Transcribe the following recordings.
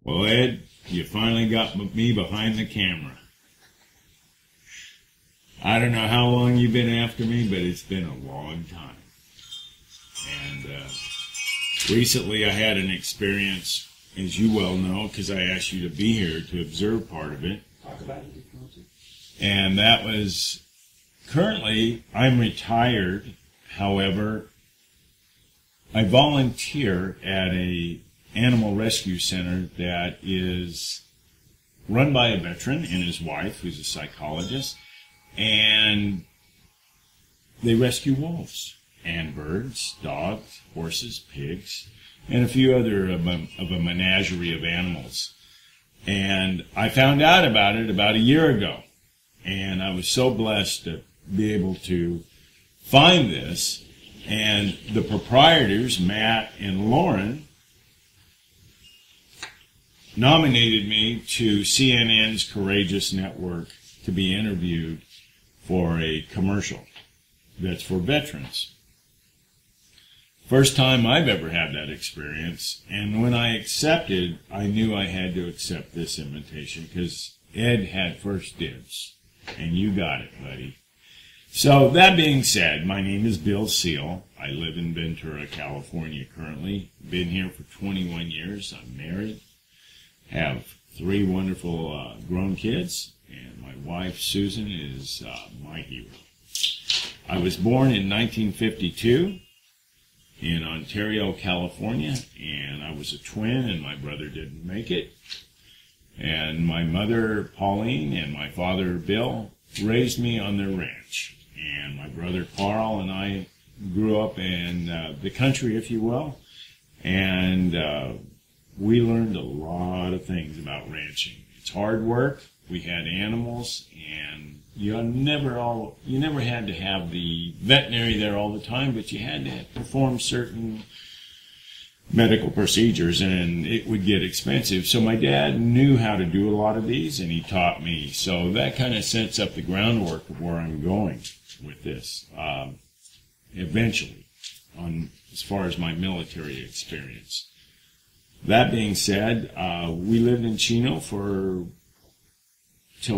Well, Ed, you finally got me behind the camera. I don't know how long you've been after me, but it's been a long time. And recently I had an experience, as you well know, because I asked you to be here to observe part of it. Talk about it if you want to. And that was, currently, I'm retired. However, I volunteer at a animal rescue center that is run by a veteran and his wife, who's a psychologist, and they rescue wolves and birds, dogs, horses, pigs, and a few other of a menagerie of animals. And I found out about it about a year ago, and I was so blessed to be able to find this. And the proprietors, Matt and Lauren, nominated me to CNN's Courageous Network to be interviewed for a commercial that's for veterans. First time I've ever had that experience, and when I accepted, I knew I had to accept this invitation because Ed had first dibs, and you got it, buddy. So that being said, my name is Bill Seale. I live in Ventura, California currently. Been here for 21 years. I'm married. Have 3 wonderful grown kids, and my wife Susan is my hero. I was born in 1952 in Ontario, California, and I was a twin, and my brother didn't make it. And my mother Pauline and my father Bill raised me on their ranch. And my brother Carl and I grew up in the country, if you will, and we learned a lot of things about ranching. It's hard work. We had animals, and you never had to have the veterinary there all the time, but you had to perform certain medical procedures, and it would get expensive. So my dad knew how to do a lot of these, and he taught me. So that kind of sets up the groundwork of where I'm going with this eventually, as far as my military experience. That being said, we lived in Chino till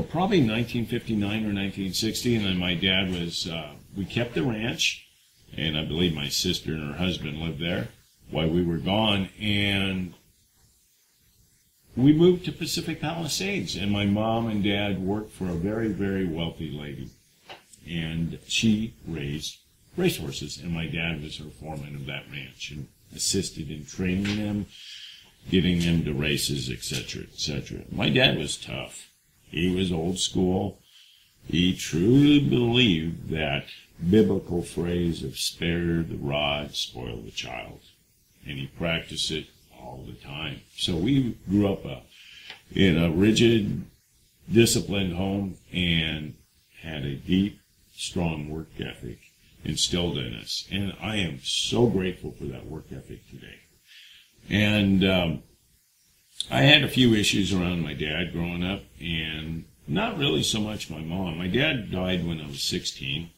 probably 1959 or 1960, and then my dad was, we kept the ranch, and I believe my sister and her husband lived there while we were gone, and we moved to Pacific Palisades, and my mom and dad worked for a very, very wealthy lady, and she raised racehorses, and my dad was her foreman of that ranch and assisted in training them, getting them to races, etc., etc. My dad was tough. He was old school. He truly believed that biblical phrase of spare the rod, spoil the child. And he practiced it all the time. So we grew up in a rigid, disciplined home and had a deep, strong work ethic instilled in us. And I am so grateful for that work ethic today. And I had a few issues around my dad growing up, and not really so much my mom. My dad died when I was 16,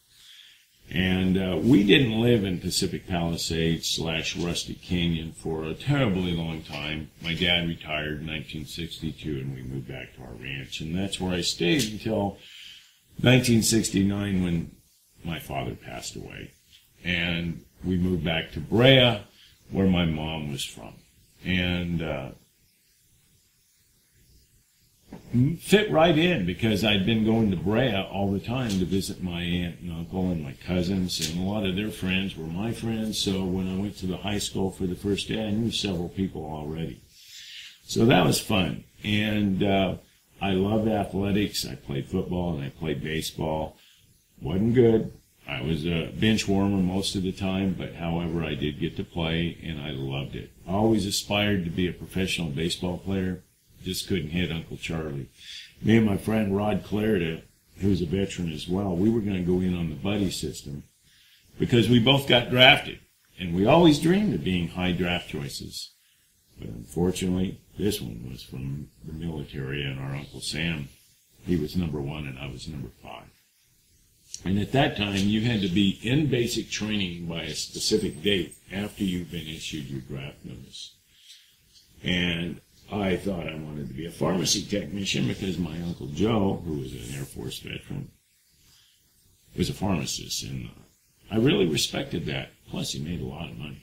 and we didn't live in Pacific Palisades / Rusty Canyon for a terribly long time. My dad retired in 1962, and we moved back to our ranch, and that's where I stayed until 1969 when my father passed away. And we moved back to Brea, where my mom was from. And fit right in because I'd been going to Brea all the time to visit my aunt and uncle and my cousins, and a lot of their friends were my friends. So when I went to the high school for the first day, I knew several people already. So that was fun. And I loved athletics. I played football and I played baseball. Wasn't good. I was a bench warmer most of the time, but however, I did get to play, and I loved it. I always aspired to be a professional baseball player. Just couldn't hit Uncle Charlie. Me and my friend Rod Clarida, who's a veteran as well, we were going to go in on the buddy system because we both got drafted, and we always dreamed of being high draft choices. But unfortunately, this one was from the military, and our Uncle Sam, he was number 1 and I was number 5. And at that time, you had to be in basic training by a specific date after you've been issued your draft notice. And I thought I wanted to be a pharmacy technician because my Uncle Joe, who was an Air Force veteran, was a pharmacist, and I really respected that. Plus, he made a lot of money.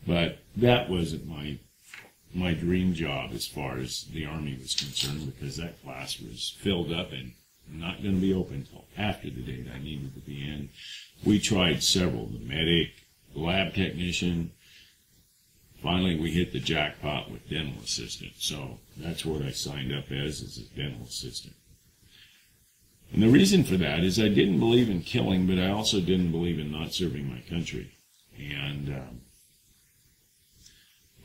But that wasn't my dream job as far as the Army was concerned, because that class was filled up and not going to be open until after the date I needed to be in. We tried several, the medic, lab technician. Finally, we hit the jackpot with dental assistant. So that's what I signed up as a dental assistant. And the reason for that is I didn't believe in killing, but I also didn't believe in not serving my country. And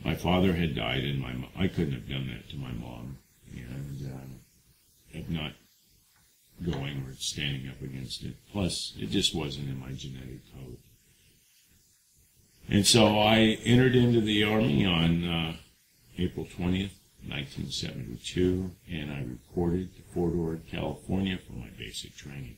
my father had died, and I couldn't have done that to my mom. And of not going or standing up against it. Plus, it just wasn't in my genetic code. And so I entered into the Army on April 20th, 1972, and I reported to Fort Ord, California for my basic training.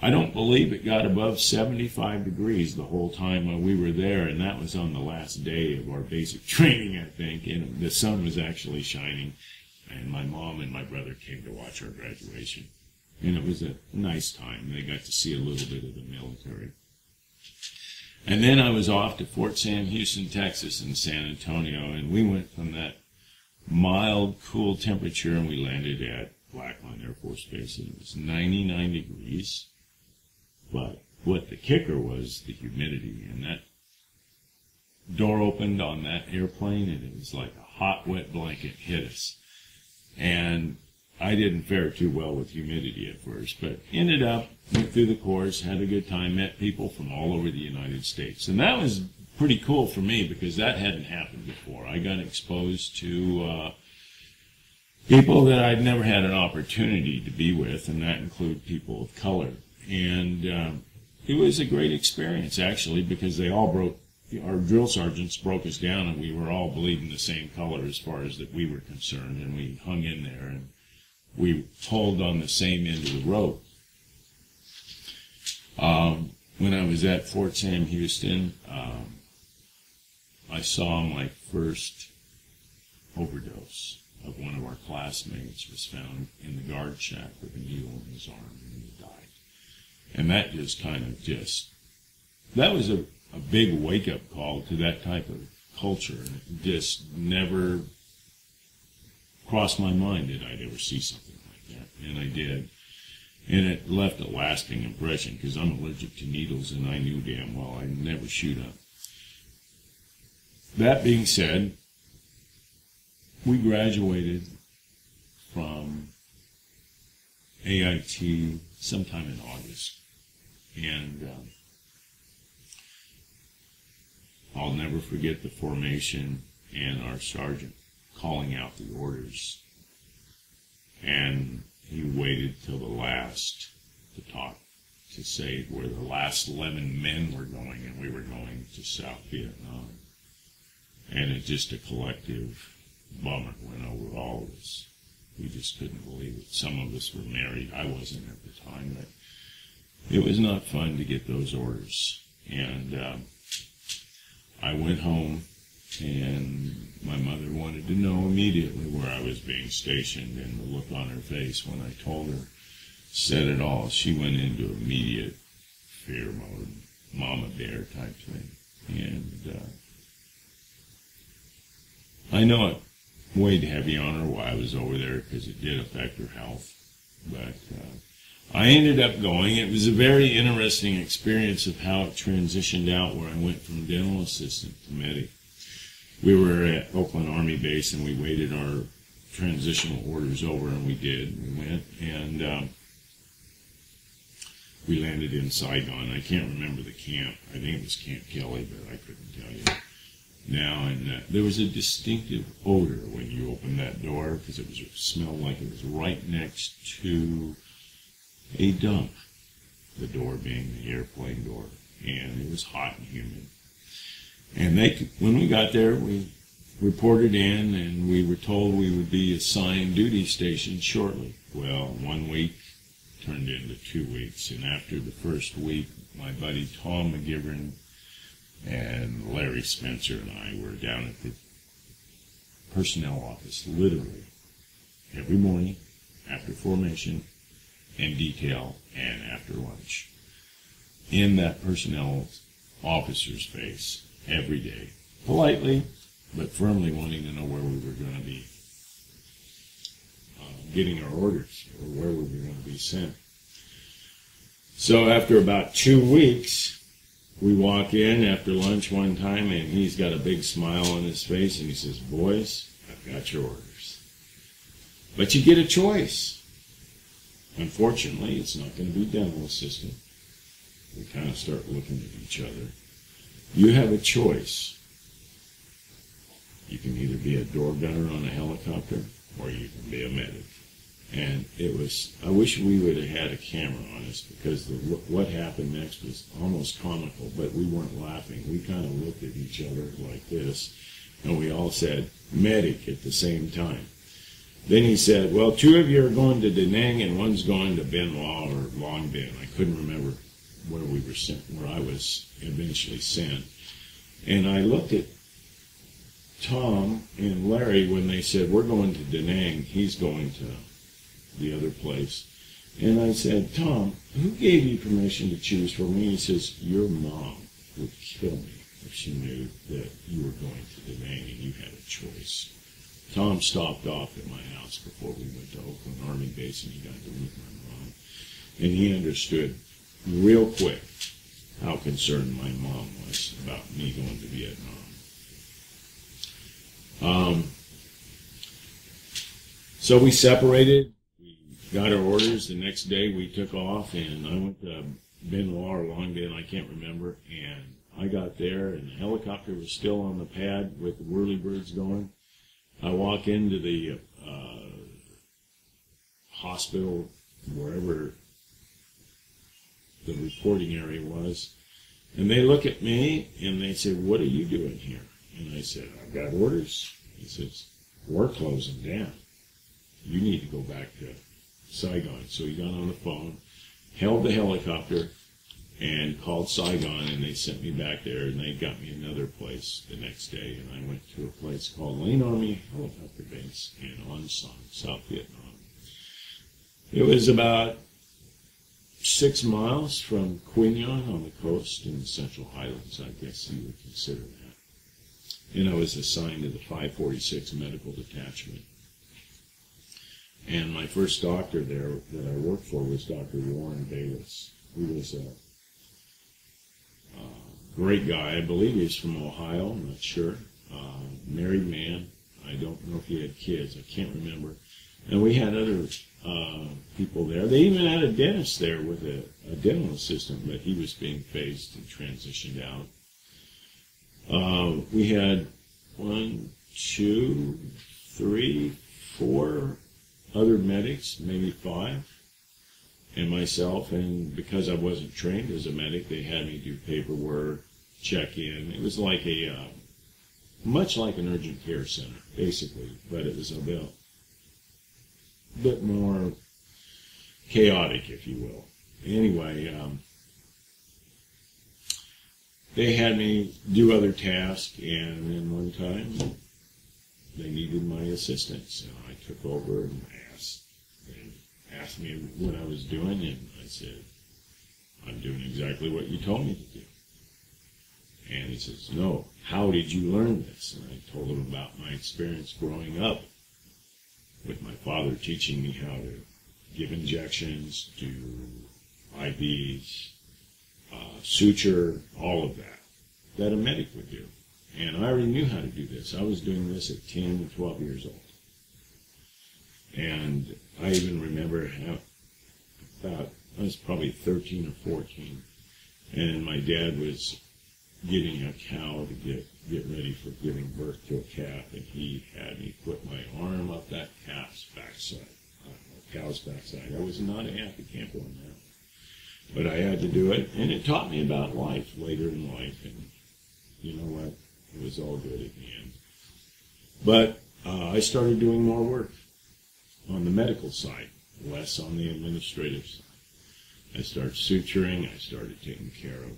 I don't believe it got above 75 degrees the whole time we were there, and that was on the last day of our basic training, I think, and the sun was actually shining, and my mom and my brother came to watch our graduation. And it was a nice time. They got to see a little bit of the military. And then I was off to Fort Sam Houston, Texas, and San Antonio, and we went from that mild, cool temperature, and we landed at Blackline Air Force Base, and it was 99 degrees. But what the kicker was the humidity, and that door opened on that airplane, and it was like a hot, wet blanket hit us. And I didn't fare too well with humidity at first, but ended up, went through the course, had a good time, met people from all over the United States. And that was pretty cool for me because that hadn't happened before. I got exposed to people that I'd never had an opportunity to be with, and that included people of color. And it was a great experience, actually, because they all our drill sergeants broke us down, and we were all bleeding the same color as far as that we were concerned, and we hung in there, and we pulled on the same end of the rope. When I was at Fort Sam Houston, I saw my first overdose of one of our classmates was found in the guard shack with a needle in his arm, and he died. And that just that was a big wake-up call to that type of culture. It just never crossed my mind that I'd ever see something like that, and I did. And it left a lasting impression because I'm allergic to needles, and I knew damn well I'd never shoot up. That being said, we graduated from AIT sometime in August, and I'll never forget the formation and our sergeant calling out the orders, and he waited till the last to talk, to say where the last 11 men were going, and we were going to South Vietnam. And it just a collective bummer went over all of us. We just couldn't believe it. Some of us were married. I wasn't at the time, but it was not fun to get those orders. And I went home, and my mother wanted to know immediately where I was being stationed, and the look on her face when I told her said it all. She went into immediate fear mode, mama bear type thing. And I know it weighed heavy on her while I was over there because it did affect her health. But I ended up going. It was a very interesting experience of how it transitioned out, where I went from dental assistant to medic. We were at Oakland Army Base, and we waited our transitional orders over, and we did. We went, and we landed in Saigon. I can't remember the camp. I think it was Camp Kelly, but I couldn't tell you now. And there was a distinctive odor when you opened that door, because it smelled like it was right next to a dump, the door being the airplane door, and it was hot and humid. And when we got there, we reported in, and we were told we would be assigned duty stations shortly. Well, 1 week turned into 2 weeks, and after the first week, my buddy Tom McGivern and Larry Spencer and I were down at the personnel office, literally, every morning after formation and detail and after lunch. In that personnel officer's face every day, politely but firmly wanting to know where we were going to be getting our orders, or where we were going to be sent. So after about 2 weeks, we walk in after lunch one time, and he's got a big smile on his face, and he says, "Boys, I've got your orders. But you get a choice. Unfortunately, it's not going to be dental assistant." We kind of start looking at each other. "You have a choice. You can either be a door gunner on a helicopter, or you can be a medic." And it was, I wish we would have had a camera on us, because what happened next was almost comical, but we weren't laughing. We kind of looked at each other like this, and we all said, "Medic," at the same time. Then he said, "Well, 2 of you are going to Da Nang, and one's going to Benoit or Long Bin." I couldn't remember where we were sent, where I was eventually sent. And I looked at Tom and Larry when they said, "We're going to Da Nang, he's going to the other place." And I said, "Tom, who gave you permission to choose for me?" He says, "Your mom would kill me if she knew that you were going to Da Nang and you had a choice." Tom stopped off at my house before we went to Oakland Army Base, and he got to meet my mom. And he understood real quick how concerned my mom was about me going to Vietnam. So we separated. Got our orders. The next day we took off, and I went to Benoit or Long Bin, I can't remember, and I got there, and the helicopter was still on the pad with the whirlybirds going. I walk into the hospital, wherever the reporting area was, and they look at me, and they say, "What are you doing here?" And I said, "I've got orders." He says, "We're closing down. You need to go back to Saigon." So he got on the phone, held the helicopter, and called Saigon, and they sent me back there, and they got me another place the next day, and I went to a place called Lane Army Helicopter Base in On Son, South Vietnam. It was about 6 miles from Quy Nhon on the coast in the Central Highlands, I guess you would consider that. And I was assigned to the 546 Medical Detachment. And my first doctor there that I worked for was Dr. Warren Bayless, who was a great guy. I believe he's from Ohio, I'm not sure. Married man. I don't know if he had kids. I can't remember. And we had other people there. They even had a dentist there with a dental assistant, but he was being phased and transitioned out. We had 1, 2, 3, 4 other medics, maybe 5, and myself. And because I wasn't trained as a medic, they had me do paperwork, check in. It was like much like an urgent care center, basically, but it was a bit more chaotic, if you will. Anyway, they had me do other tasks, and then one time they needed my assistance, and I took over and asked me what I was doing, and I said, "I'm doing exactly what you told me to do." And he says, "No, how did you learn this?" And I told him about my experience growing up with my father teaching me how to give injections, do IVs, suture, all of that a medic would do. And I already knew how to do this. I was doing this at 10, 12 years old. And I even remember I was probably 13 or 14, and my dad was getting a cow to get ready for giving birth to a calf, and he had me put my arm up that cow's backside. I was not a happy camper on that, but I had to do it, and it taught me about life later in life, and you know what? It was all good at the end. But I started doing more work on the medical side, less on the administrative side. I started suturing. I started taking care of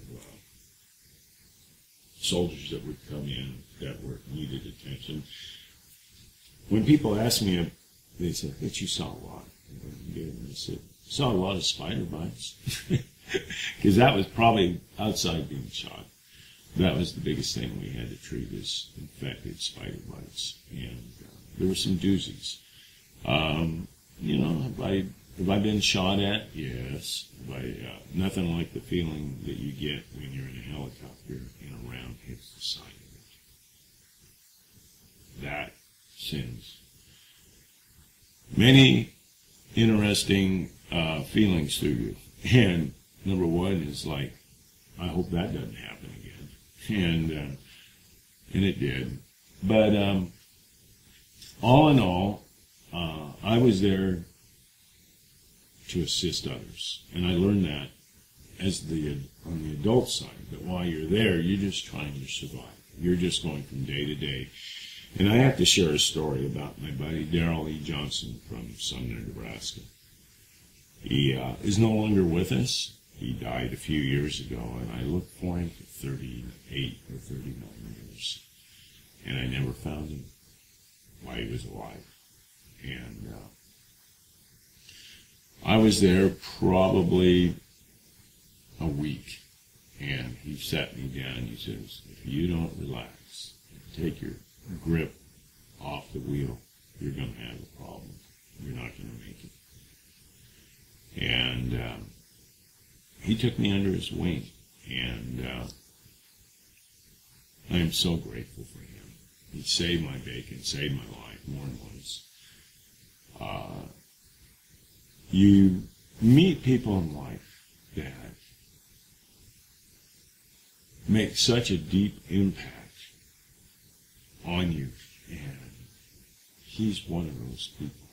soldiers that would come in that needed attention. when people ask me, they say, "But you saw a lot." And I said, "Saw a lot of spider bites," because that was probably outside being shot. That was the biggest thing we had to treat is infected spider bites, and there were some doozies. Have I been shot at? Yes. Nothing like the feeling that you get when you're in a helicopter and a round hits the side of it. That sends many interesting feelings through you. And number one is like, I hope that doesn't happen again. And it did. But all in all, I was there to assist others. And I learned that on the adult side, that while you're there, you're just trying to survive. You're just going from day to day. And I have to share a story about my buddy Darrell E. Johnson from Sumner, Nebraska. He is no longer with us. He died a few years ago, and I looked for him for 38 or 39 years. And I never found him while he was alive. And I was there probably a week, and he sat me down. He says, "If you don't relax, take your grip off the wheel, you're going to have a problem. You're not going to make it." And he took me under his wing, and I am so grateful for him. He saved my bacon, saved my life more than once. You meet people in life that make such a deep impact on you, and he's one of those people.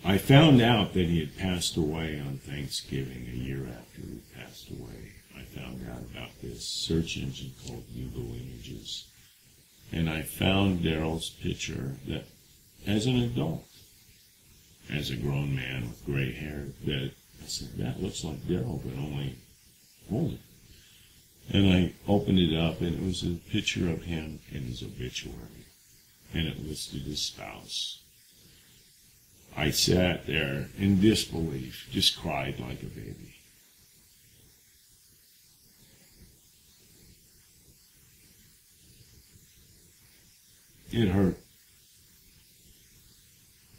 I found out that he had passed away on Thanksgiving, a year after he passed away. I found out about this search engine called Google Images, and I found Darrell's picture that, as an adult, as a grown man with gray hair, that I said, that looks like Darrell, but only older. And I opened it up, and it was a picture of him in his obituary, and it listed his spouse. I sat there in disbelief, just cried like a baby. It hurt,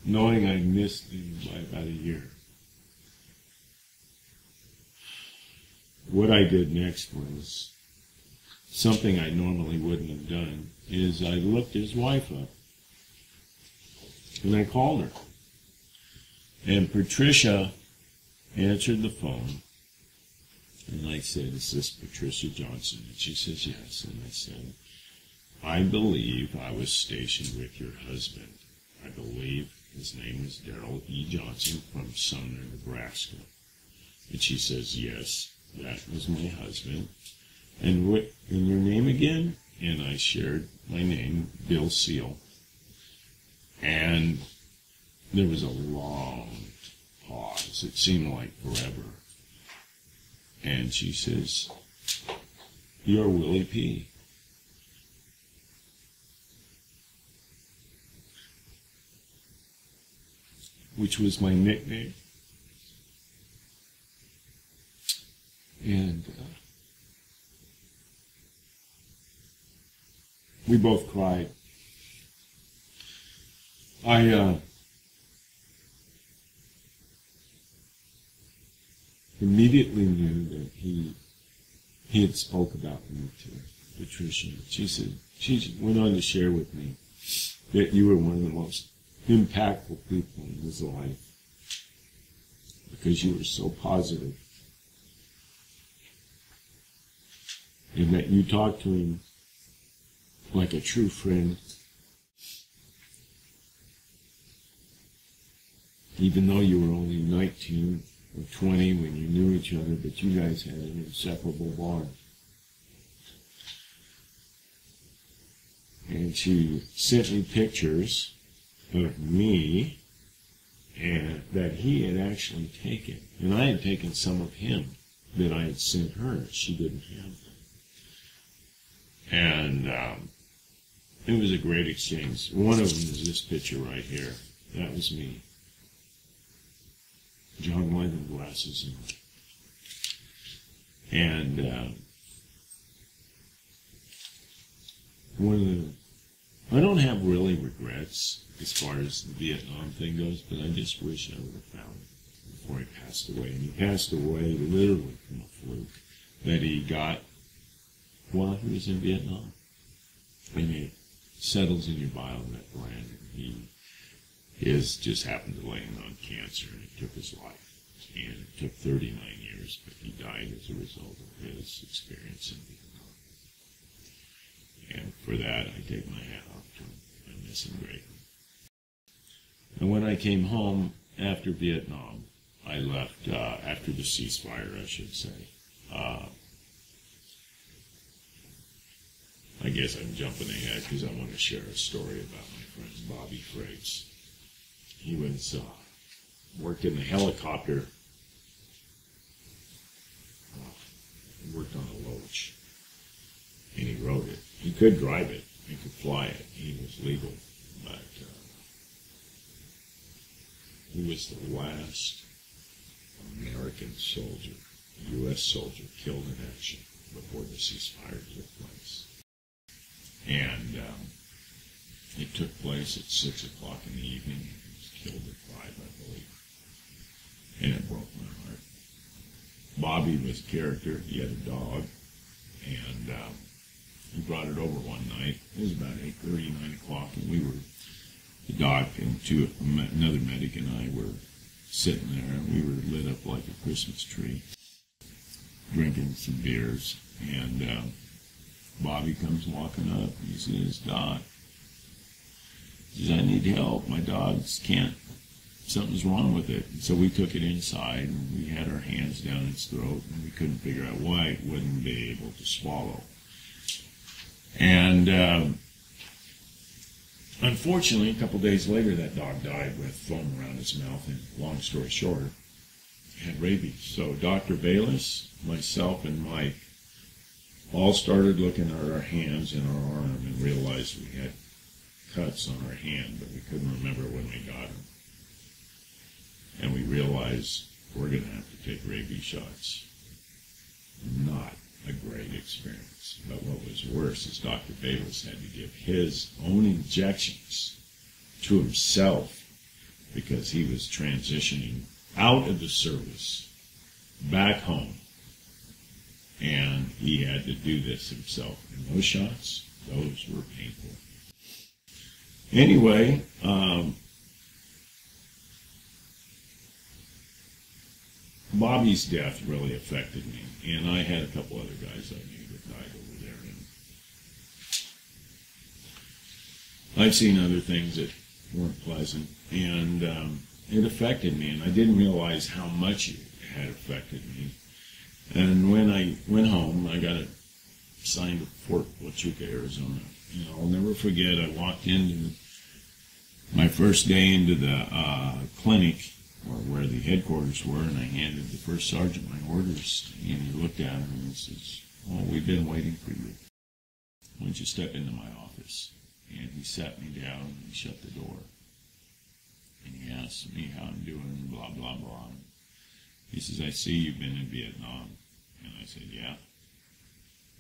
knowing I missed him by about a year. What I did next was something I normally wouldn't have done, is I looked his wife up, and I called her. And Patricia answered the phone, and I said, "Is this Patricia Johnson?" And she says, "Yes." And I said, "I believe I was stationed with your husband. I believe his name is Darrell E. Johnson from Sumner, Nebraska." And she says, "Yes, that was my husband. And what, and your name again?" And I shared my name, Bill Seale. And there was a long pause. It seemed like forever. And she says, "You're Willie P." Which was my nickname. And we both cried. I immediately knew that he had spoke about me to Patricia. She went on to share with me that you were one of the most impactful people in his life because you were so positive, and that you talked to him like a true friend, even though you were only 19 or 20 when you knew each other, but you guys had an inseparable bond. And she sent me pictures of me and that he had actually taken, and I had taken some of him that I had sent her. She didn't have them. And it was a great exchange. One of them is this picture right here. That was me. John Lennon glasses on. And one of the, I don't have really regrets as far as the Vietnam thing goes, but I just wish I would have found it before he passed away. And he passed away literally from a fluke that he got while he was in Vietnam. And it settles in your biomet gland, and he is just happened to land on cancer, and it took his life. And it took 39 years, but he died as a result of his experience in Vietnam. And for that, I take my hat off to him. I miss him greatly. And when I came home after Vietnam, I left, after the ceasefire, I should say. I guess I'm jumping ahead because I want to share a story about my friend Bobby Frakes. He was, worked in the helicopter, worked on a Loach, and he rode it. He could drive it, he could fly it, he was legal, but he was the last American soldier, U.S. soldier, killed in action before the ceasefire took place. And it took place at 6 o'clock in the evening. He was killed at 5, I believe. And it broke my heart. Bobby was a character. He had a dog. And he brought it over one night. It was about 8:30, 9 o'clock. And we were, the doc and another medic and I were sitting there. And we were lit up like a Christmas tree, drinking some beers. And Bobby comes walking up. He says, "Doc," he says, "I need help. My dog's can't, something's wrong with it." And so we took it inside, and we had our hands down its throat, and we couldn't figure out why it wouldn't be able to swallow. And unfortunately, a couple days later, that dog died with foam around its mouth, and long story short, had rabies. So Dr. Bayless, myself, and Mike all started looking at our hands and our arm and realized we had cuts on our hand, but we couldn't remember when we got them. And we realized we're going to have to take rabies shots. Not a great experience. But what was worse is Dr. Bayless had to give his own injections to himself because he was transitioning out of the service, back home. And he had to do this himself. And those shots, those were painful. Anyway, Bobby's death really affected me. And I had a couple other guys I knew that died over there. And I've seen other things that weren't pleasant. And it affected me. And I didn't realize how much it had affected me. And when I went home, I got assigned to Fort Huachuca, Arizona. And I'll never forget, I walked into my first day into the clinic, or where the headquarters were, and I handed the first sergeant my orders, and he looked at them and he says, "Oh, we've been waiting for you. Why don't you step into my office?" And he sat me down and he shut the door. And he asked me how I'm doing, blah, blah, blah. He says, "I see you've been in Vietnam." And I said, "Yeah."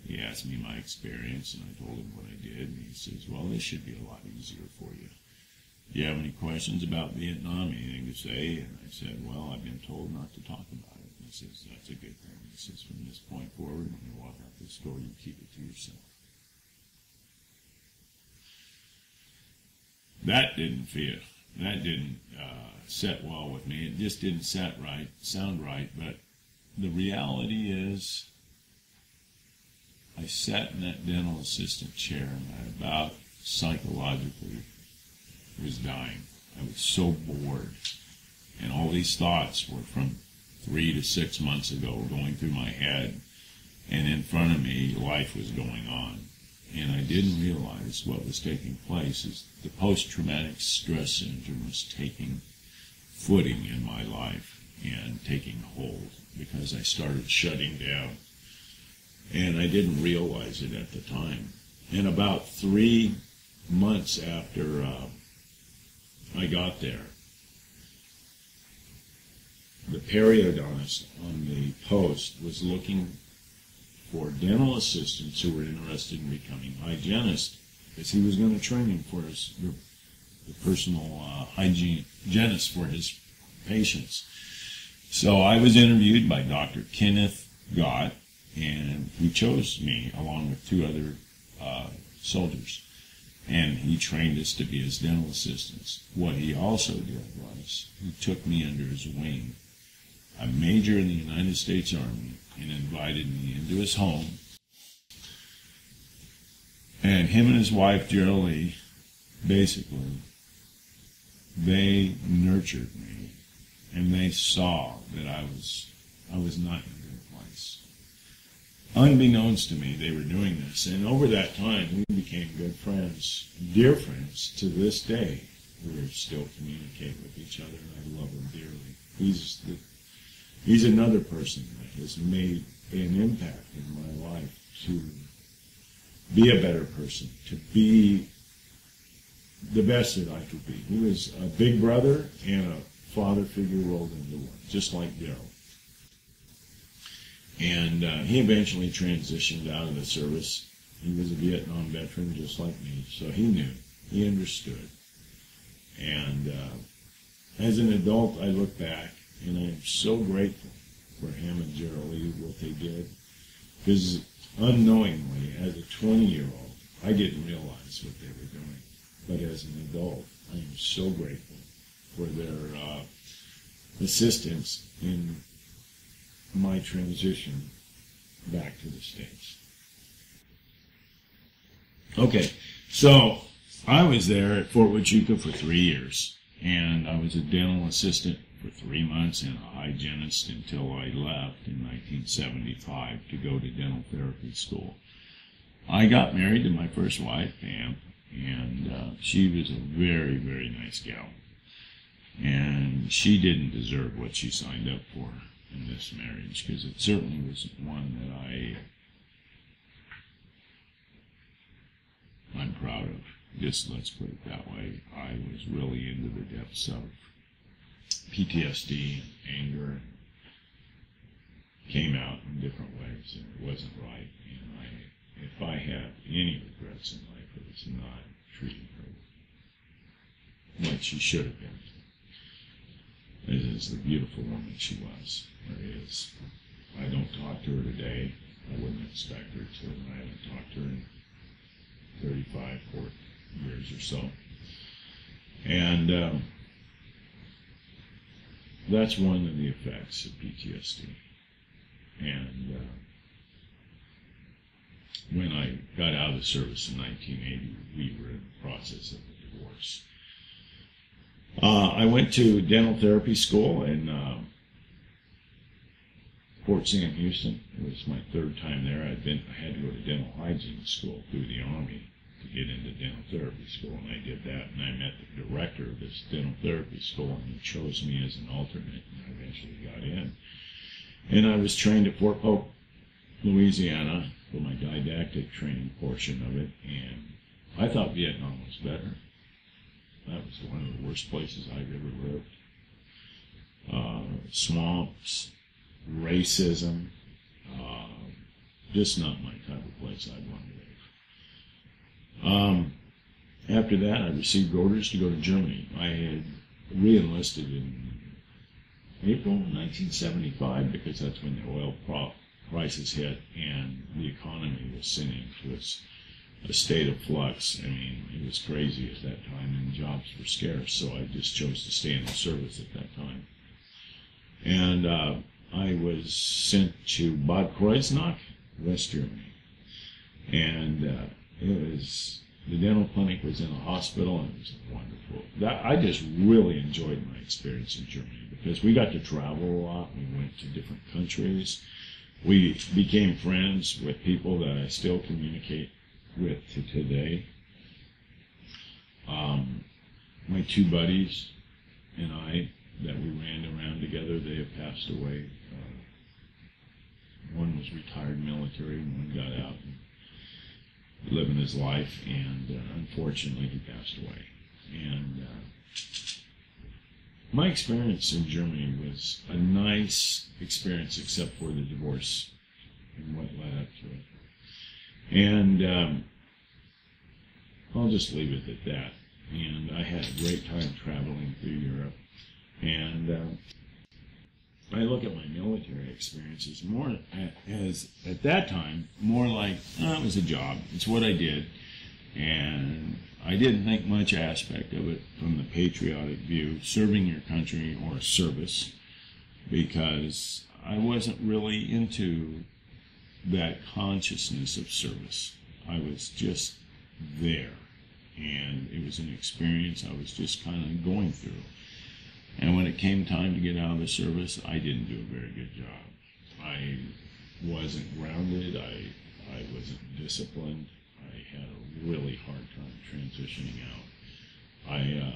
He asked me my experience, and I told him what I did. And he says, "Well, this should be a lot easier for you. Do you have any questions about Vietnam, anything to say?" And I said, "Well, I've been told not to talk about it." And he says, "That's a good thing." He says, "From this point forward, when you walk out this door, you keep it to yourself." That didn't set well with me. It just didn't sound right. But the reality is, I sat in that dental assistant chair, and I about psychologically was dying. I was so bored. And all these thoughts were from 3 to 6 months ago going through my head. And in front of me, life was going on. And I didn't realize what was taking place is the post-traumatic stress syndrome was taking footing in my life and taking hold because I started shutting down. And I didn't realize it at the time. And about 3 months after I got there, the periodontist on the post was looking for dental assistants who were interested in becoming hygienists, because he was going to train him for the personal hygienist for his patients. So I was interviewed by Dr. Kenneth Gott, and he chose me along with two other soldiers, and he trained us to be his dental assistants. What he also did was he took me under his wing, a major in the United States Army, and invited me into his home. And him and his wife, Geraldine, basically, they nurtured me, and they saw that I was not in a good place. Unbeknownst to me, they were doing this, and over that time, we became good friends, dear friends, to this day. We still communicate with each other, and I love him dearly. He's another person that has made an impact in my life to be a better person, to be the best that I could be. He was a big brother and a father figure rolled into one, just like Daryl. And he eventually transitioned out of the service. He was a Vietnam veteran just like me, so he knew, he understood. And as an adult, I look back, and I'm so grateful for him and Geraldine, what they did. Because unknowingly, as a 20-year-old, I didn't realize what they were doing. But as an adult, I am so grateful for their assistance in my transition back to the States. Okay, so I was there at Fort Huachuca for 3 years, and I was a dental assistant for 3 months and a hygienist until I left in 1975 to go to dental therapy school. I got married to my first wife, Pam, and she was a very, very nice gal. And she didn't deserve what she signed up for in this marriage, because it certainly wasn't one that I'm proud of. Just let's put it that way. I was really into the depths of PTSD and anger, and came out in different ways, and it wasn't right. And if I have any regrets in life, it was not treating her like she should have been. As the beautiful woman she was, or is. I don't talk to her today. I wouldn't expect her to. I haven't talked to her in 35, 40 years or so. And that's one of the effects of PTSD. And when I got out of the service in 1980, we were in the process of a divorce. I went to dental therapy school in Fort Sam, Houston. It was my third time there. I had to go to dental hygiene school through the Army to get into dental therapy school, and I did that. And I met the director of this dental therapy school, and he chose me as an alternate, and I eventually got in. And I was trained at Fort Polk, Louisiana, for my didactic training portion of it, and I thought Vietnam was better. That was one of the worst places I've ever lived. Swamps, racism, just not my type of place I'd want to live. After that, I received orders to go to Germany. I had re-enlisted in April 1975 because that's when the oil prices hit and the economy was sinking to a state of flux. I mean, it was crazy at that time, and jobs were scarce, so I just chose to stay in the service at that time. And I was sent to Bad Kreuznach, West Germany. And the dental clinic was in a hospital, and it was wonderful. I just really enjoyed my experience in Germany because we got to travel a lot. We went to different countries. We became friends with people that I still communicate with to today. My two buddies and I that we ran around together, they have passed away. One was retired military and one got out. living his life, and unfortunately he passed away. And my experience in Germany was a nice experience, except for the divorce and what led up to it. And I'll just leave it at that. And I had a great time traveling through Europe. And I look at my military experiences more as, at that time, more like, oh, it was a job. It's what I did. And I didn't think much aspect of it from the patriotic view, serving your country or service, because I wasn't really into that consciousness of service. I was just there, and it was an experience I was just kind of going through. And when it came time to get out of the service, I didn't do a very good job. I wasn't grounded, I wasn't disciplined, I had a really hard time transitioning out. I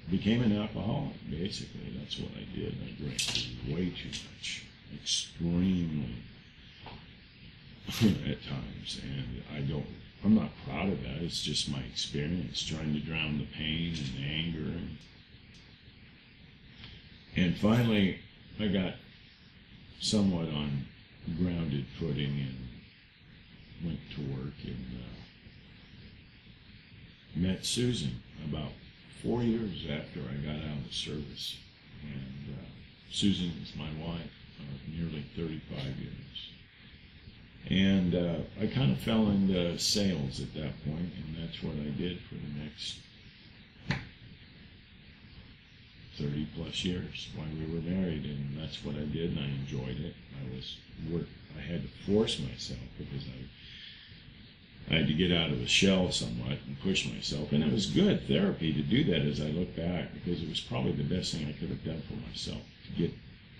became an alcoholic, basically. That's what I did. I drank way too much, extremely at times, and I'm not proud of that. It's just my experience, trying to drown the pain and the anger. And finally, I got somewhat on grounded footing and went to work and met Susan about 4 years after I got out of the service. And Susan is my wife of nearly 35 years. And I kind of fell into sales at that point, and that's what I did for the next 30 plus years while we were married, and that's what I did, and I enjoyed it. I had to force myself because I had to get out of the shell somewhat and push myself, and it was good therapy to do that as I look back, because it was probably the best thing I could have done for myself, to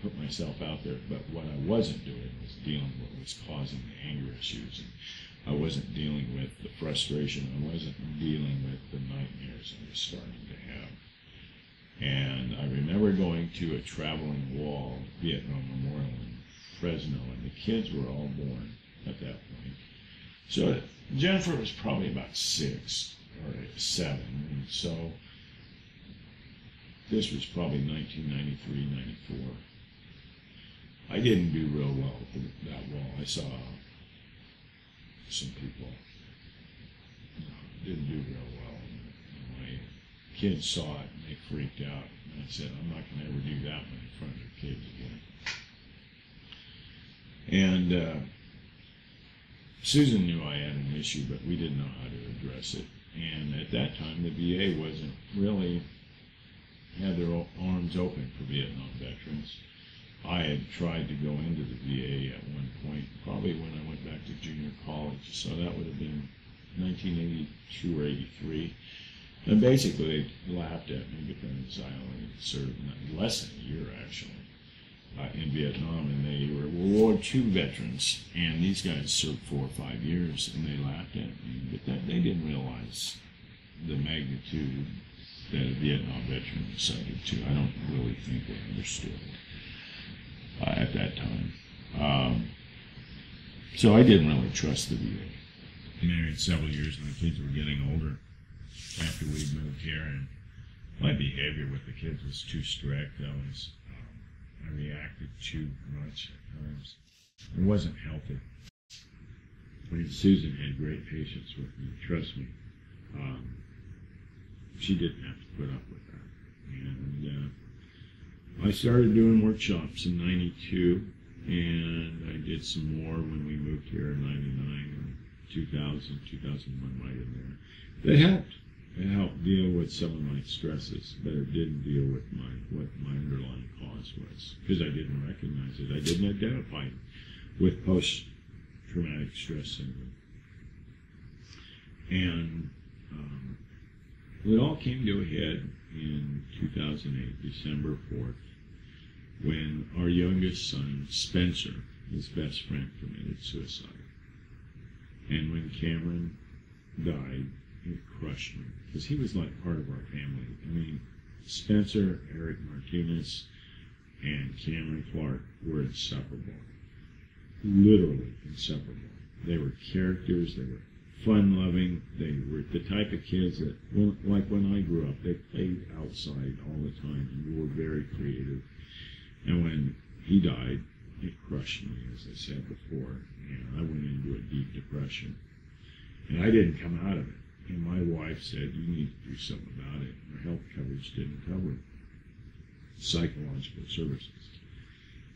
put myself out there. But what I wasn't doing was dealing with what was causing the anger issues, and I wasn't dealing with the frustration, I wasn't dealing with the nightmares I was starting to have. And I remember going to a traveling wall, Vietnam Memorial in Fresno, and the kids were all born at that point. So Jennifer was probably about 6 or 7, and so this was probably 1993, 94. I didn't do real well at that wall. I saw some people didn't do real well. And my kids saw it and they freaked out. And I said, I'm not going to ever do that one in front of their kids again. And Susan knew I had an issue, but we didn't know how to address it. And at that time, the VA wasn't really had their arms open for Vietnam veterans. I had tried to go into the VA at one point, probably when I went back to junior college, so that would have been 1982 or 83. And basically they laughed at me because I only served less than a year, actually, in Vietnam, and they were World War II veterans, and these guys served 4 or 5 years, and they laughed at me, but they didn't realize the magnitude that a Vietnam veteran was subject to. I don't really think they understood at that time. So I didn't really trust the VA. Married several years, and the kids were getting older after we moved here, and my behavior with the kids was too strict. I reacted too much at times. It wasn't healthy. When Susan had great patience with me, trust me, she didn't have to put up with that. And I started doing workshops in 92, and I did some more when we moved here in 99 and 2000, 2001 right in there. They helped. It helped deal with some of my stresses, but it didn't deal with what my underlying cause was, because I didn't recognize it. I didn't identify it with post-traumatic stress syndrome. And it all came to a head in 2008, December 4th, when our youngest son, Spencer, his best friend, committed suicide. And when Cameron died, it crushed me, because he was like part of our family. I mean, Spencer, Eric Martinez, and Cameron Clark were inseparable, literally inseparable. They were characters. They were fun-loving. They were the type of kids that, like when I grew up, they played outside all the time and were very creative. And when he died, it crushed me, as I said before, and I went into a deep depression. And I didn't come out of it. And my wife said, you need to do something about it. Our health coverage didn't cover psychological services.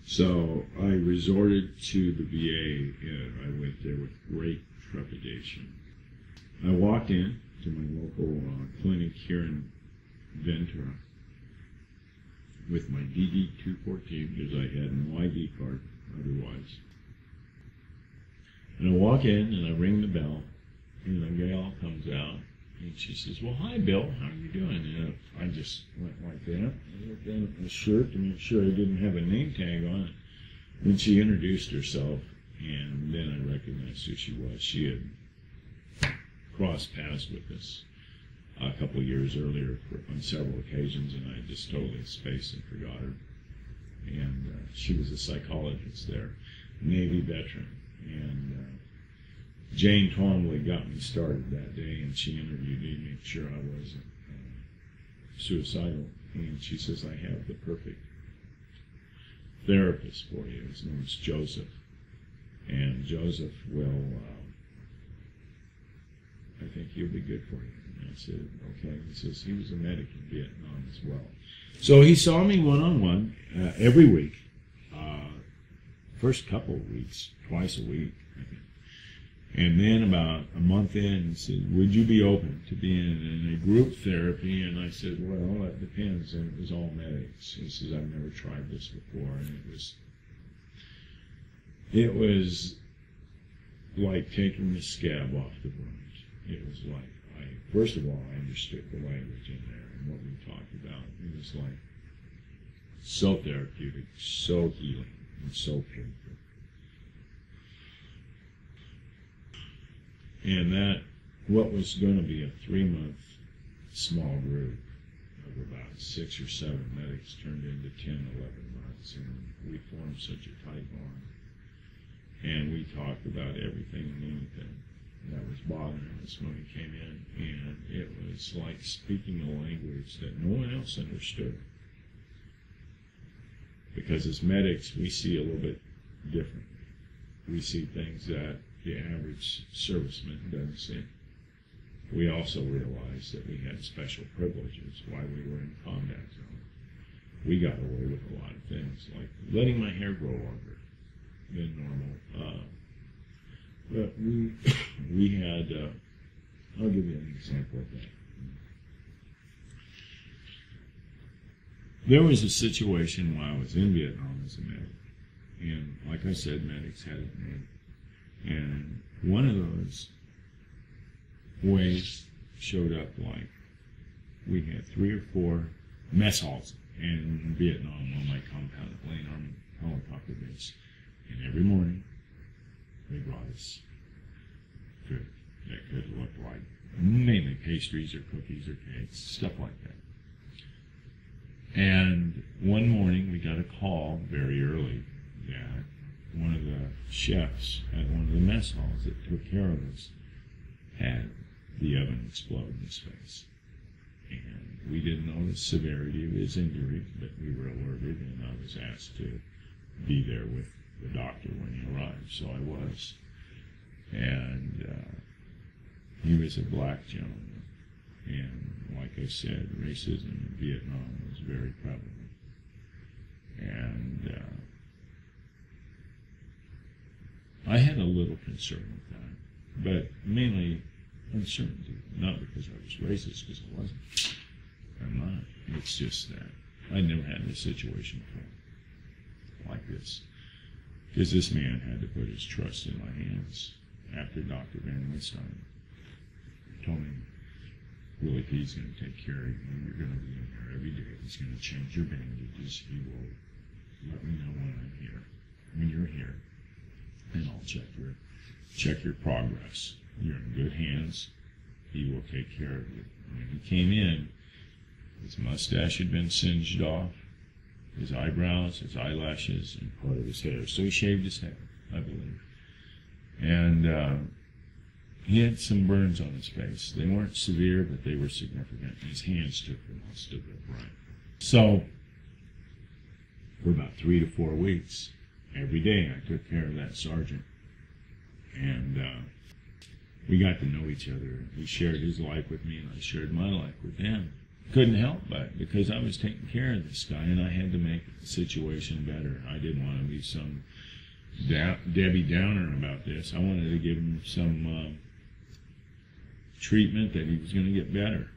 So I resorted to the VA, and I went there with great trepidation. I walked in to my local clinic here in Ventura with my DD-214, because I had no ID card otherwise. And I walk in and I ring the bell, and a gal comes out, and she says, well, hi, Bill, how are you doing? And I just went like that. I looked down at my shirt to make sure I didn't have a name tag on it. And she introduced herself, and then I recognized who she was. She had crossed paths with us a couple of years earlier on several occasions, and I just totally spaced and forgot her. And she was a psychologist there, Navy veteran. And Jane Twombly got me started that day, and she interviewed me to make sure I wasn't suicidal. And she says, I have the perfect therapist for you. His name is Joseph. And Joseph will, I think he'll be good for you. And I said, okay. He says he was a medic in Vietnam as well. So he saw me one-on-one every week. First couple of weeks, twice a week, I think. And then about a month in, he said, would you be open to being in a group therapy? And I said, well, that depends. And it was all medics. He says, I've never tried this before. And it was like taking the scab off the wound. It was like, first of all, I understood the language in there and what we talked about. It was like so therapeutic, so healing, and so painful. And that, what was going to be a 3-month small group of about 6 or 7 medics turned into 10, 11 months, and we formed such a tight bond. And we talked about everything and anything that was bothering us when we came in, and it was like speaking a language that no one else understood. Because as medics, we see a little bit differently. We see things that the average serviceman doesn't see. We also realized that we had special privileges while we were in combat zone. We got away with a lot of things, like letting my hair grow longer than normal. But we had, I'll give you an example of that. There was a situation while I was in Vietnam as a medic, and like I said, medics had it made. And one of those waves showed up like we had 3 or 4 mess halls in Vietnam on my compound at Lane Army helicopter base. And every morning they brought us food that could look like mainly pastries or cookies or cakes, stuff like that. And one morning we got a call very early that one of the chefs at one of the mess halls that took care of us had the oven explode in his face. And we didn't know the severity of his injury, but we were alerted, and I was asked to be there with the doctor when he arrived, so I was. And he was a black gentleman, and like I said, racism in Vietnam was very prevalent. And I had a little concern with that, but mainly uncertainty, not because I was racist, because I wasn't. I'm not. It's just that I never had this situation before, like this. Because this man had to put his trust in my hands after Dr. Van Winston told me, Willie P's going to take care of you. You're going to be in here every day. He's going to change your bandages. He will let me know when I'm here, when you're here, and I'll check your progress. You're in good hands. He will take care of you. When he came in, his mustache had been singed off, his eyebrows, his eyelashes, and part of his hair. So he shaved his head, I believe. And he had some burns on his face. They weren't severe, but they were significant. His hands took the most of it, right? So, for about 3 to 4 weeks, every day I took care of that sergeant. And we got to know each other. He shared his life with me, and I shared my life with him. Couldn't help but, because I was taking care of this guy, and I had to make the situation better. I didn't want to be some Debbie Downer about this. I wanted to give him some treatment that he was going to get better.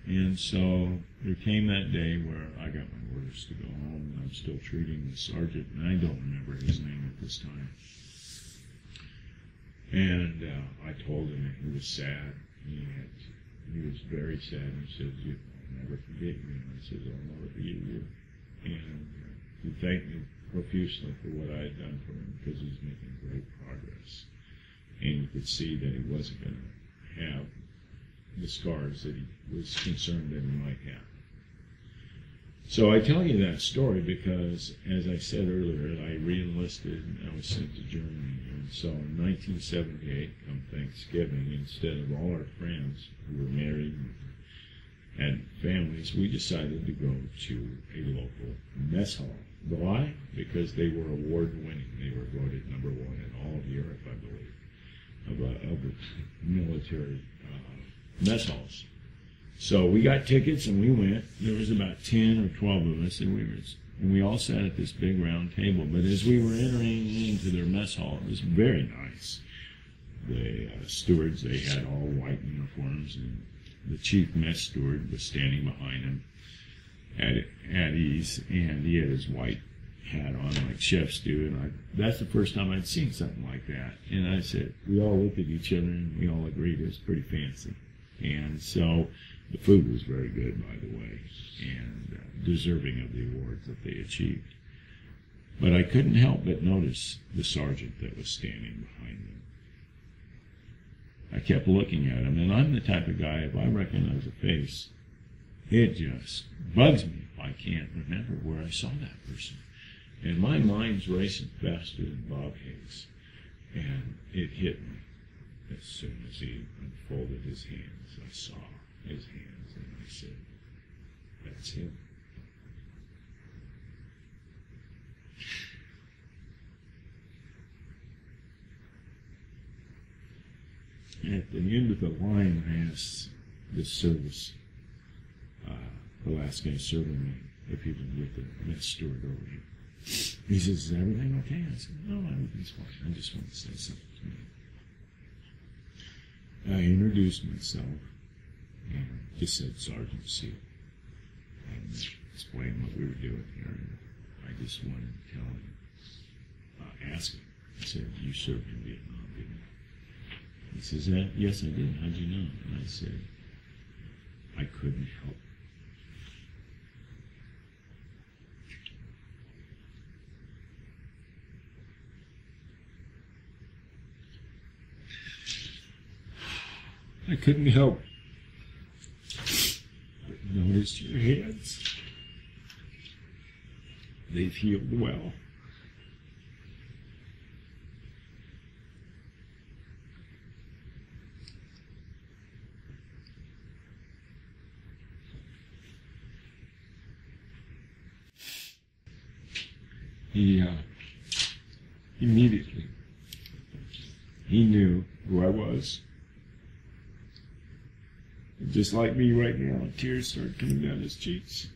And so there came that day where I got my orders to go home, and I'm still treating the sergeant, and I don't remember his name at this time. And I told him that he was sad. He was very sad. He said, "I'll never forget you." And I said, "I'll never forget you." And he thanked me profusely for what I had done for him, because he's making great progress. And you could see that he wasn't going to have the scars that he was concerned that he might have. So I tell you that story because, as I said earlier, I re-enlisted and I was sent to Germany. And so in 1978, come Thanksgiving, instead of all our friends who were married and had families, we decided to go to a local mess hall. Why? Because they were award-winning. They were voted #1 in all of Europe, I believe, of the military mess halls. So we got tickets and we went. There was about 10 or 12 of us, and we all sat at this big round table. But as we were entering into their mess hall, it was very nice. The stewards, they had all white uniforms, and the chief mess steward was standing behind him at ease, and he had his white hat on like chefs do, and that's the first time I'd seen something like that. And I said, we all looked at each other and we all agreed it was pretty fancy. And so the food was very good, by the way, and deserving of the awards that they achieved. But I couldn't help but notice the sergeant that was standing behind them. I kept looking at him, and I'm the type of guy, if I recognize a face, it just bugs me if I can't remember where I saw that person. And my mind's racing faster than Bob Hayes. And it hit me as soon as he unfolded his hands. I saw his hands, and I said, that's him. At the end of the line, I asked this service, the last guy serving me, if he was with the mess steward over here. He says, is everything okay? I said, no, everything's fine. I just want to say something to you. I introduced myself and just said Sergeant Seale, and explained what we were doing here. And I just wanted to tell him, ask him. I said, you served in Vietnam, didn't you? He says, yes, I did. How'd you know? And I said, I couldn't help. I couldn't help but notice your hands. They've healed well. Immediately, he knew who I was. And just like me right now, tears started coming down his cheeks.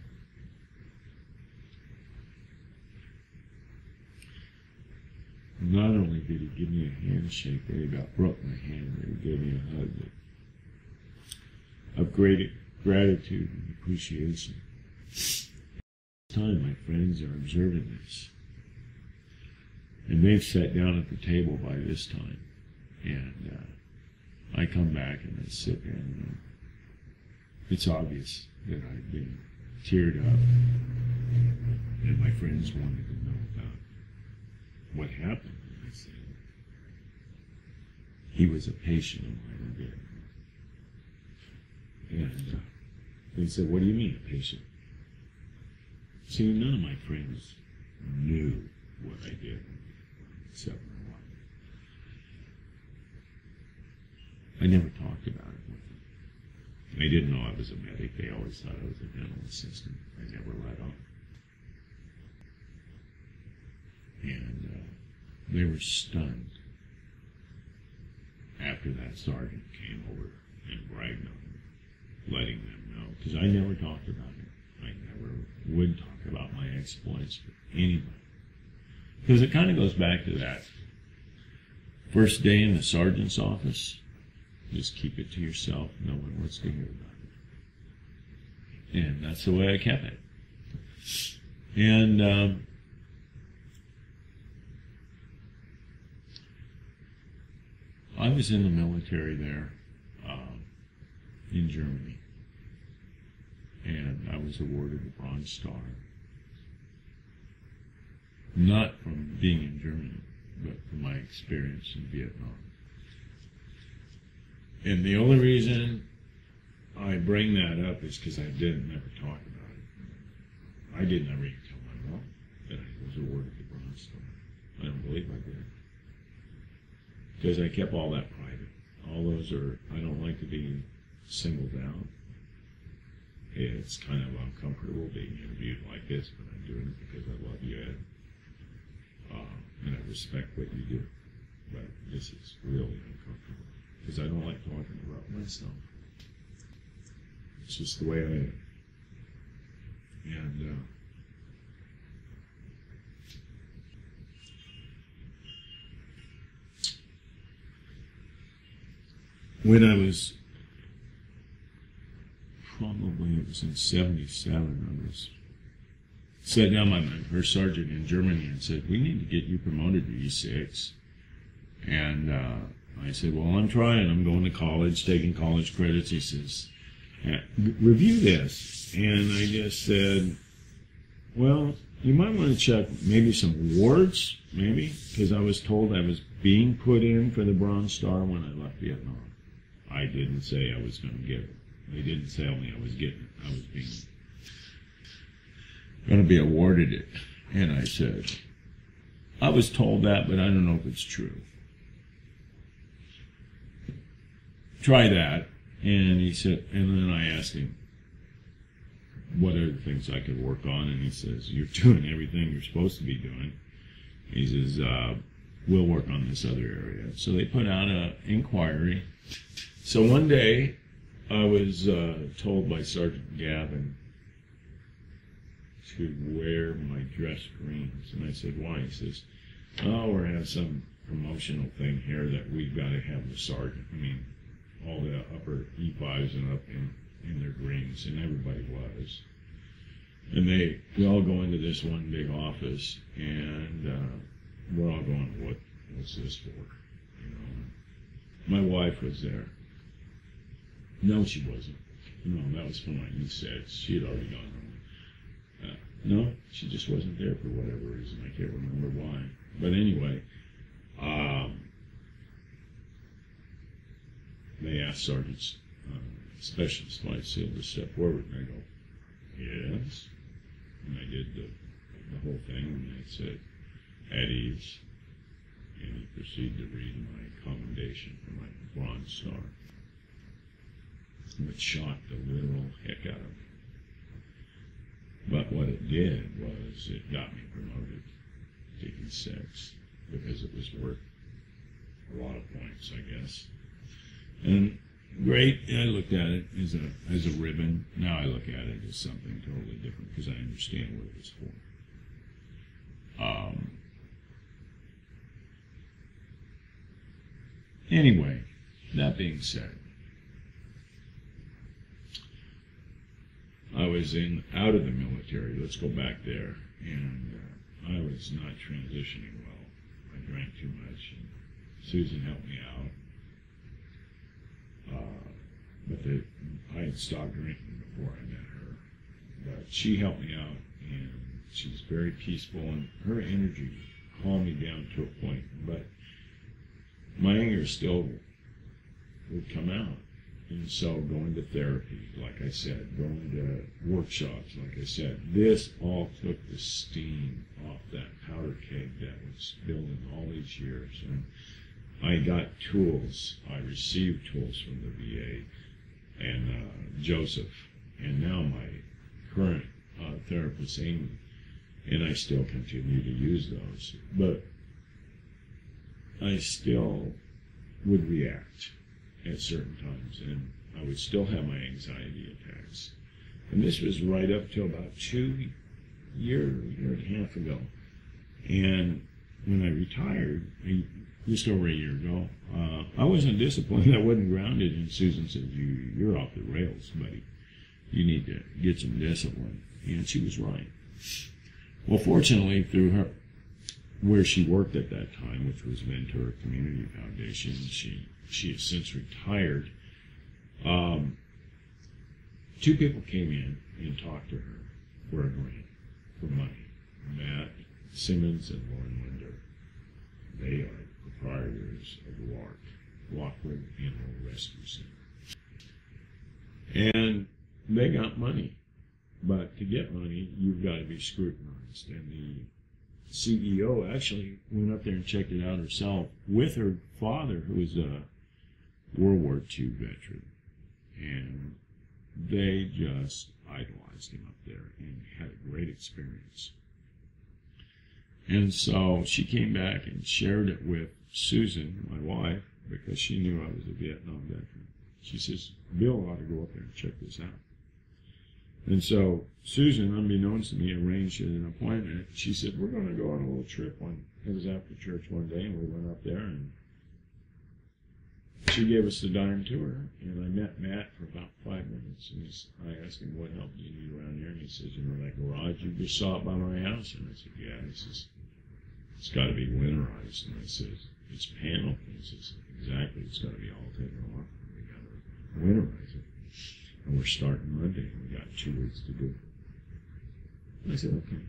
Not only did he give me a handshake, but he about broke my hand, and he gave me a hug of great gratitude and appreciation. This time, my friends are observing this. And they've sat down at the table by this time. And I come back and I sit there, and it's obvious that I've been teared up. And my friends wanted to know about what happened. And I said, he was a patient of mine in Vietnam. And they said, what do you mean, a patient? See, none of my friends knew what I did, except my wife. I never talked about it with them. They didn't know I was a medic. They always thought I was a dental assistant. I never let on. And they were stunned after that sergeant came over and bragged on them, letting them know. Because I never talked about it. I never would talk about my exploits with anybody. Because it kind of goes back to that first day in the sergeant's office. Just keep it to yourself. No one wants to hear about it. And that's the way I kept it. And I was in the military there in Germany. And I was awarded the Bronze Star. Not from being in Germany, but from my experience in Vietnam. And the only reason I bring that up is because I didn't never talk about it. I didn't ever even tell my mom that I was awarded the Bronze Star. I don't believe I did. Because I kept all that private. All those are, I don't like to be singled out. It's kind of uncomfortable being interviewed like this, but I'm doing it because I love you, Ed. And I respect what you do. But this is really uncomfortable. Because I don't like talking about myself. It's just the way I am. And when I was, probably it was in 77, I was sat down by my first sergeant in Germany and said, we need to get you promoted to E6. And I said, well, I'm trying. I'm going to college, taking college credits. He says, review this. And I just said, well, you might want to check maybe some awards, maybe, because I was told I was being put in for the Bronze Star when I left Vietnam. I didn't say I was going to get it. They didn't tell me I was getting it. I was going to be awarded it. And I said, I was told that, but I don't know if it's true. Try that. And he said, and then I asked him what other things I could work on, and he says, you're doing everything you're supposed to be doing. He says, we'll work on this other area. So they put out an inquiry. So one day, I was told by Sergeant Gavin to wear my dress greens. And I said, why? He says, oh, we're having some promotional thing here that we've got to have the sergeant. I mean, all the upper E5s and up in their greens, and everybody was. And we all go into this one big office, and we're all going, what's this for? You know, my wife was there. No, she wasn't. No, that was for my E6. She had already gone home. No, she just wasn't there for whatever reason. I can't remember why. But anyway, they asked Sergeant Specialist Vice Seale to step forward, and I go, yes. And I did the whole thing, and I said, at ease. And he proceeded to read my commendation for my Bronze Star, which shocked the literal heck out of me. But what it did was it got me promoted to E6 because it was worth a lot of points, I guess. And great, I looked at it as a ribbon. Now I look at it as something totally different because I understand what it was for. Anyway, that being said, I was out of the military. Let's go back there, and I was not transitioning well. I drank too much, and Susan helped me out. But I had stopped drinking before I met her. But she helped me out, and she's very peaceful, and her energy calmed me down to a point. But my anger still would come out. And so going to therapy, like I said, going to workshops, like I said, this all took the steam off that powder keg that was building all these years. And I got tools. I received tools from the VA and Joseph, and now my current therapist, Amy, and I still continue to use those. But I still would react at certain times, and I would still have my anxiety attacks. And this was right up till about year and a half ago. And when I retired, just over a year ago, I wasn't disciplined. I wasn't grounded. And Susan said, you're off the rails, buddy. You need to get some discipline. And she was right. Well, fortunately, through her, where she worked at that time, which was Ventura Community Foundation, she has since retired. Two people came in and talked to her for a grant, for money. Matt Simmons and Lauren Linder. They are proprietors of WARC, Lockwood Animal Rescue Center. And they got money. But to get money, you've got to be scrutinized. And the CEO actually went up there and checked it out herself with her father, who was a World War II veteran. And they just idolized him up there and had a great experience. And so she came back and shared it with Susan, my wife, because she knew I was a Vietnam veteran. She says, Bill ought to go up there and check this out. And so Susan, unbeknownst to me, arranged an appointment. She said, we're going to go on a little trip. It was after church one day, and we went up there, and she gave us the darn tour. And I met Matt for about 5 minutes. And I asked him, what help do you need around here? And he says, that garage you just saw it by my house? And I said, yeah. And he says, it's got to be winterized. And I said, it's panel. And he says, exactly. It's got to be all taken off. We got to winterize it. And we're starting Monday, and we got 2 weeks to do it. And I said, okay.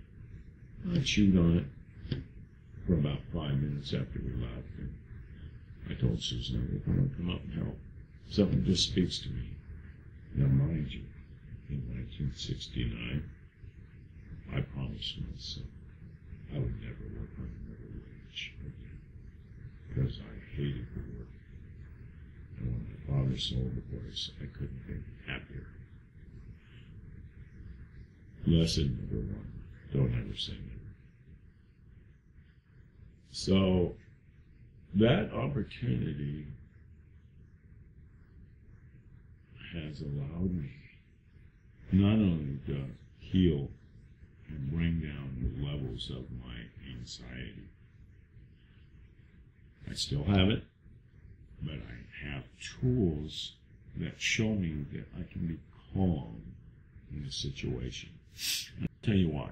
I chewed on it for about 5 minutes after we left. And I told Susan, I'm going to come up and help. Something just speaks to me. Now, mind you, in 1969, I promised myself I would never work on another wage again, because I hated the work. And when my father sold the place, I couldn't be happier. Lesson number 1, don't ever say never. So that opportunity has allowed me not only to heal and bring down the levels of my anxiety. I still have it, but I have tools that show me that I can be calm in a situation. And I'll tell you why.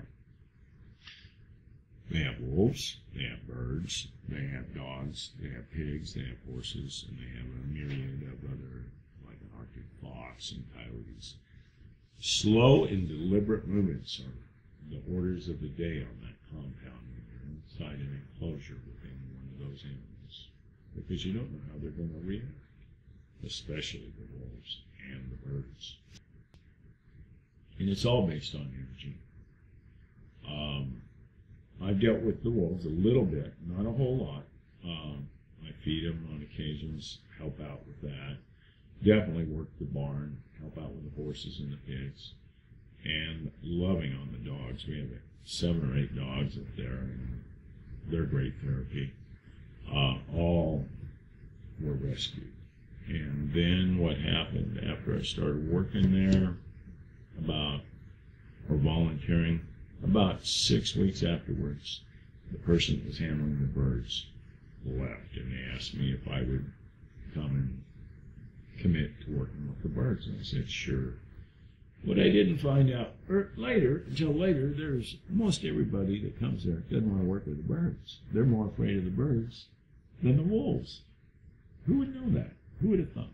They have wolves, they have birds, they have dogs, they have pigs, they have horses, and they have a myriad of other, like an Arctic fox and coyotes. Slow and deliberate movements are the orders of the day on that compound when you're inside an enclosure within one of those animals, because you don't know how they're going to react, especially the wolves and the birds. And it's all based on energy. I've dealt with the wolves a little bit, not a whole lot. I feed them on occasions, help out with that. Definitely work the barn, help out with the horses and the pigs, and loving on the dogs. We have 7 or 8 dogs up there, and they're great therapy. All were rescued. And then what happened after I started working there, volunteering, about 6 weeks afterwards, the person that was handling the birds left, and they asked me if I would come and commit to working with the birds, and I said, sure. What I didn't find out until later, there's most everybody that comes there doesn't want to work with the birds. They're more afraid of the birds than the wolves. Who would know that? Who would have thought?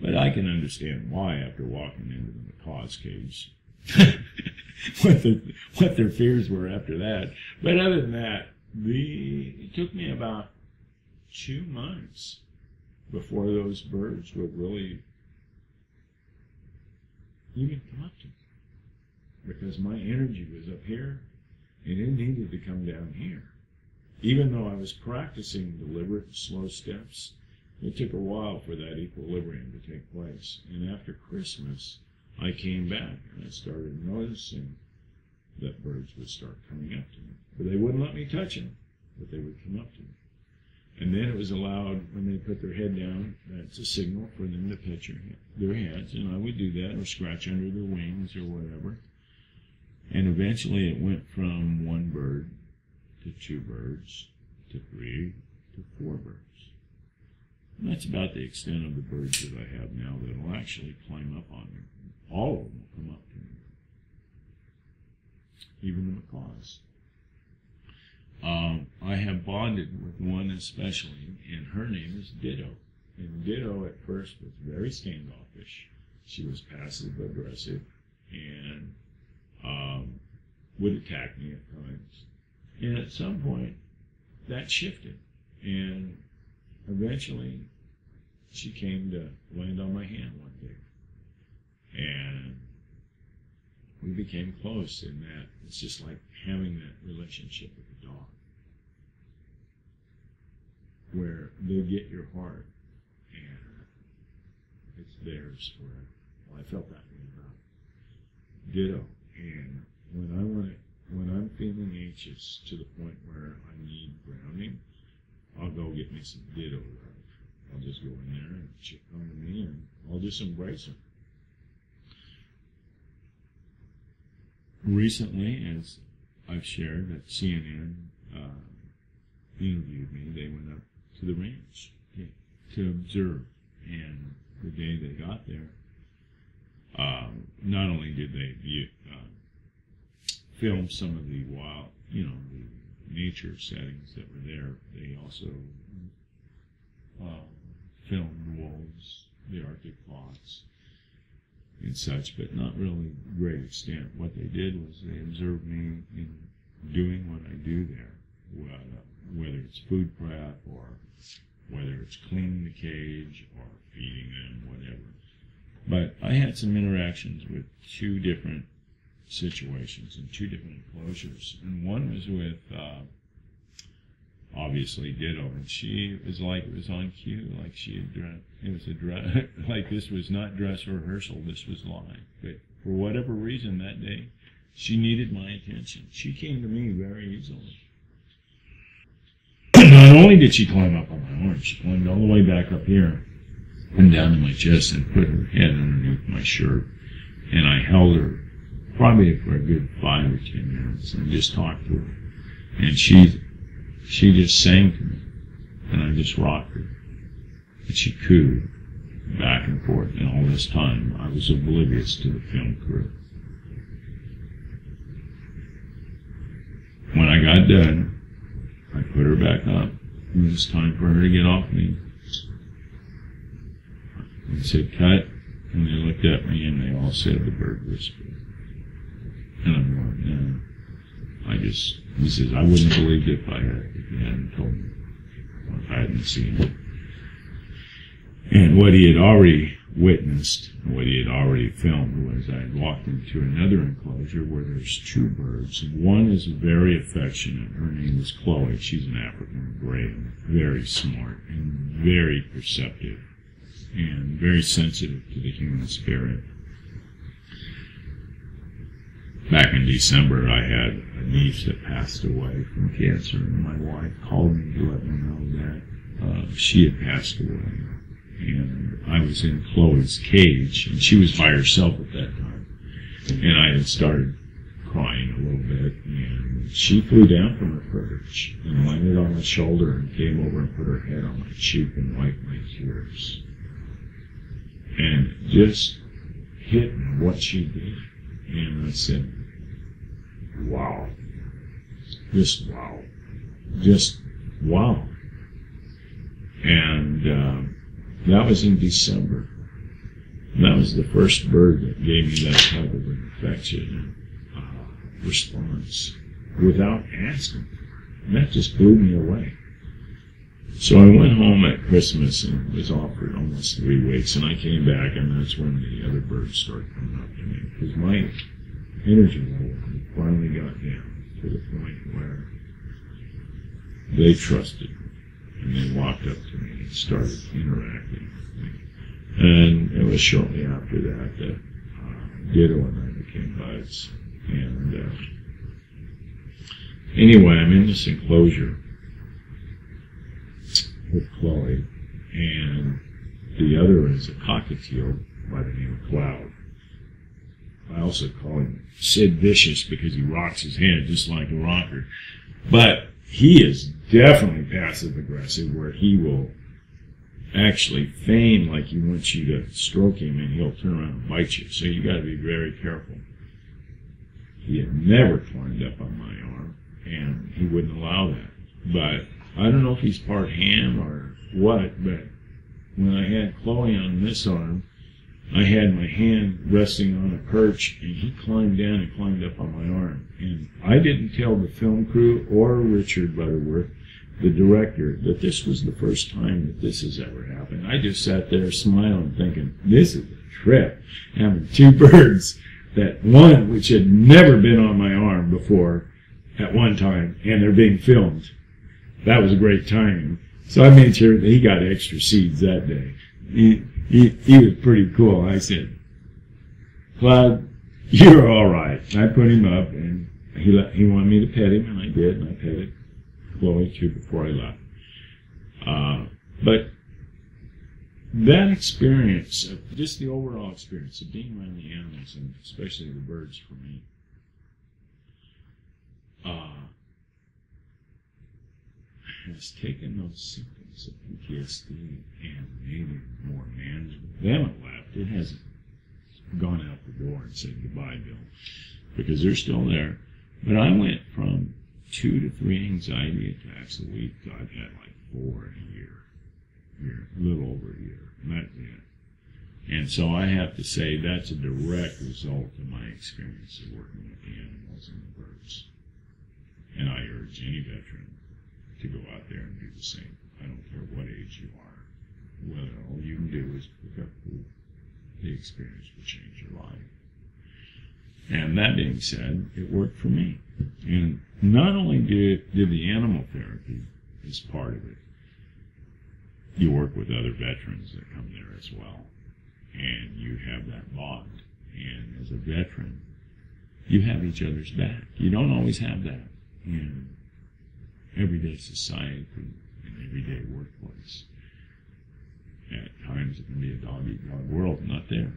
But I can understand why after walking into the macaws cage. what their fears were after that. But other than that, it took me about 2 months before those birds would really even come up to me, because my energy was up here and it needed to come down here. even though I was practicing deliberate and slow steps, it took a while for that equilibrium to take place. And after Christmas, I came back and I started noticing that birds would start coming up to me. But they wouldn't let me touch them, but they would come up to me. And then it was allowed, when they put their head down, that's a signal for them to pet their heads, and I would do that, or scratch under their wings, or whatever. And eventually it went from 1 bird to 2 birds to 3 to 4 birds. And that's about the extent of the birds that I have now that will actually climb up on me. All of them will come up to me, even the macaws. I have bonded with one especially, and her name is Ditto. And Ditto at first was very standoffish. She was passive aggressive and would attack me at times. And at some point, that shifted. And eventually, she came to land on my hand one day. And we became close in that it's just like having that relationship with a dog, where they get your heart and it's theirs forever. Well, I felt that way about Ditto. And when I'm feeling anxious to the point where I need grounding, I'll go get me some Ditto love. I'll just go in there and she'll come to me and I'll just embrace her. Recently, as I've shared, that CNN interviewed me. They went up to the ranch to observe, and the day they got there, not only did they film some of the wild, the nature settings that were there, they also filmed wolves, the Arctic fox, and such, but not really to great extent. What they did was they observed me in doing what I do there, whether it's food prep or whether it's cleaning the cage or feeding them, whatever. But I had some interactions with 2 different situations in 2 different enclosures, and one was with obviously Ditto, and she was like, it was on cue, like she had dressed. It was a dress, like this was not dress rehearsal, this was live. But for whatever reason that day, she needed my attention. She came to me very easily. Not only did she climb up on my arm, she climbed all the way back up here and down to my chest and put her head underneath my shirt. And I held her probably for a good 5 or 10 minutes and just talked to her. And she just sang to me, and I just rocked her. And she cooed back and forth, and all this time I was oblivious to the film crew. When I got done, I put her back up. It was time for her to get off me. I said, cut, and they looked at me and they all said the bird whispered. And I'm going, no. He says, I wouldn't have believed it if you hadn't told me, or if I hadn't seen it. And what he had already witnessed, what he had already filmed, was I had walked into another enclosure where there's 2 birds. One is very affectionate. Her name is Chloe. She's an African gray, very smart and very perceptive and very sensitive to the human spirit. Back in December, I had a niece that passed away from cancer, and my wife called me to let me know that she had passed away. And I was in Chloe's cage, and she was by herself at that time. And I had started crying a little bit, and she flew down from her perch and landed on my shoulder and came over and put her head on my cheek and wiped my tears. And just hit what she did. And I said, wow. Just wow. Just wow. And that was in December. And that was the first bird that gave me that type of an affection and response without asking. And that just blew me away. So I went home at Christmas and was off for almost 3 weeks, and I came back, and that's when the other birds started coming up to me, because my energy level finally got down to the point where they trusted me. And they walked up to me and started interacting with me. And it was shortly after that that Ditto and I became buds. And anyway, I'm in this enclosure with Chloe, and the other is a cockatiel by the name of Cloud. I also call him Sid Vicious because he rocks his head just like a rocker. But he is definitely passive-aggressive, where he will actually feign like he wants you to stroke him, and he'll turn around and bite you. So you got to be very careful. He had never climbed up on my arm, and he wouldn't allow that. But I don't know if he's part ham or what, but when I had Chloe on this arm, I had my hand resting on a perch, and he climbed down and climbed up on my arm. And I didn't tell the film crew or Richard Butterworth, the director, that this was the first time that this has ever happened. I just sat there smiling, thinking, this is a trip, having two birds, that one which had never been on my arm before at one time, and they're being filmed. That was a great timing. So I made sure that he got extra seeds that day. He was pretty cool. I said, Cloud, you're all right. I put him up, and he wanted me to pet him, and I did, and I petted Chloe too before I left. But that experience, just the overall experience of being around the animals, and especially the birds for me, has taken those symptoms of PTSD and made it more manageable. They haven't left. It hasn't gone out the door and said goodbye, Bill, because they're still there. But I went from 2 to 3 anxiety attacks a week to I've had like 4 in a year, a little over a year, and that's it. And so I have to say that's a direct result of my experience of working with the animals and the birds. And I urge any veteran to go out there and do the same. I don't care what age you are. Whether all you can do is pick up the experience will change your life. And that being said, it worked for me. And not only did the animal therapy is part of it, you work with other veterans that come there as well. And you have that bond. And as a veteran, you have each other's back. You don't always have that in everyday society and everyday workplace. At times it can be a dog-eat-dog world, not there.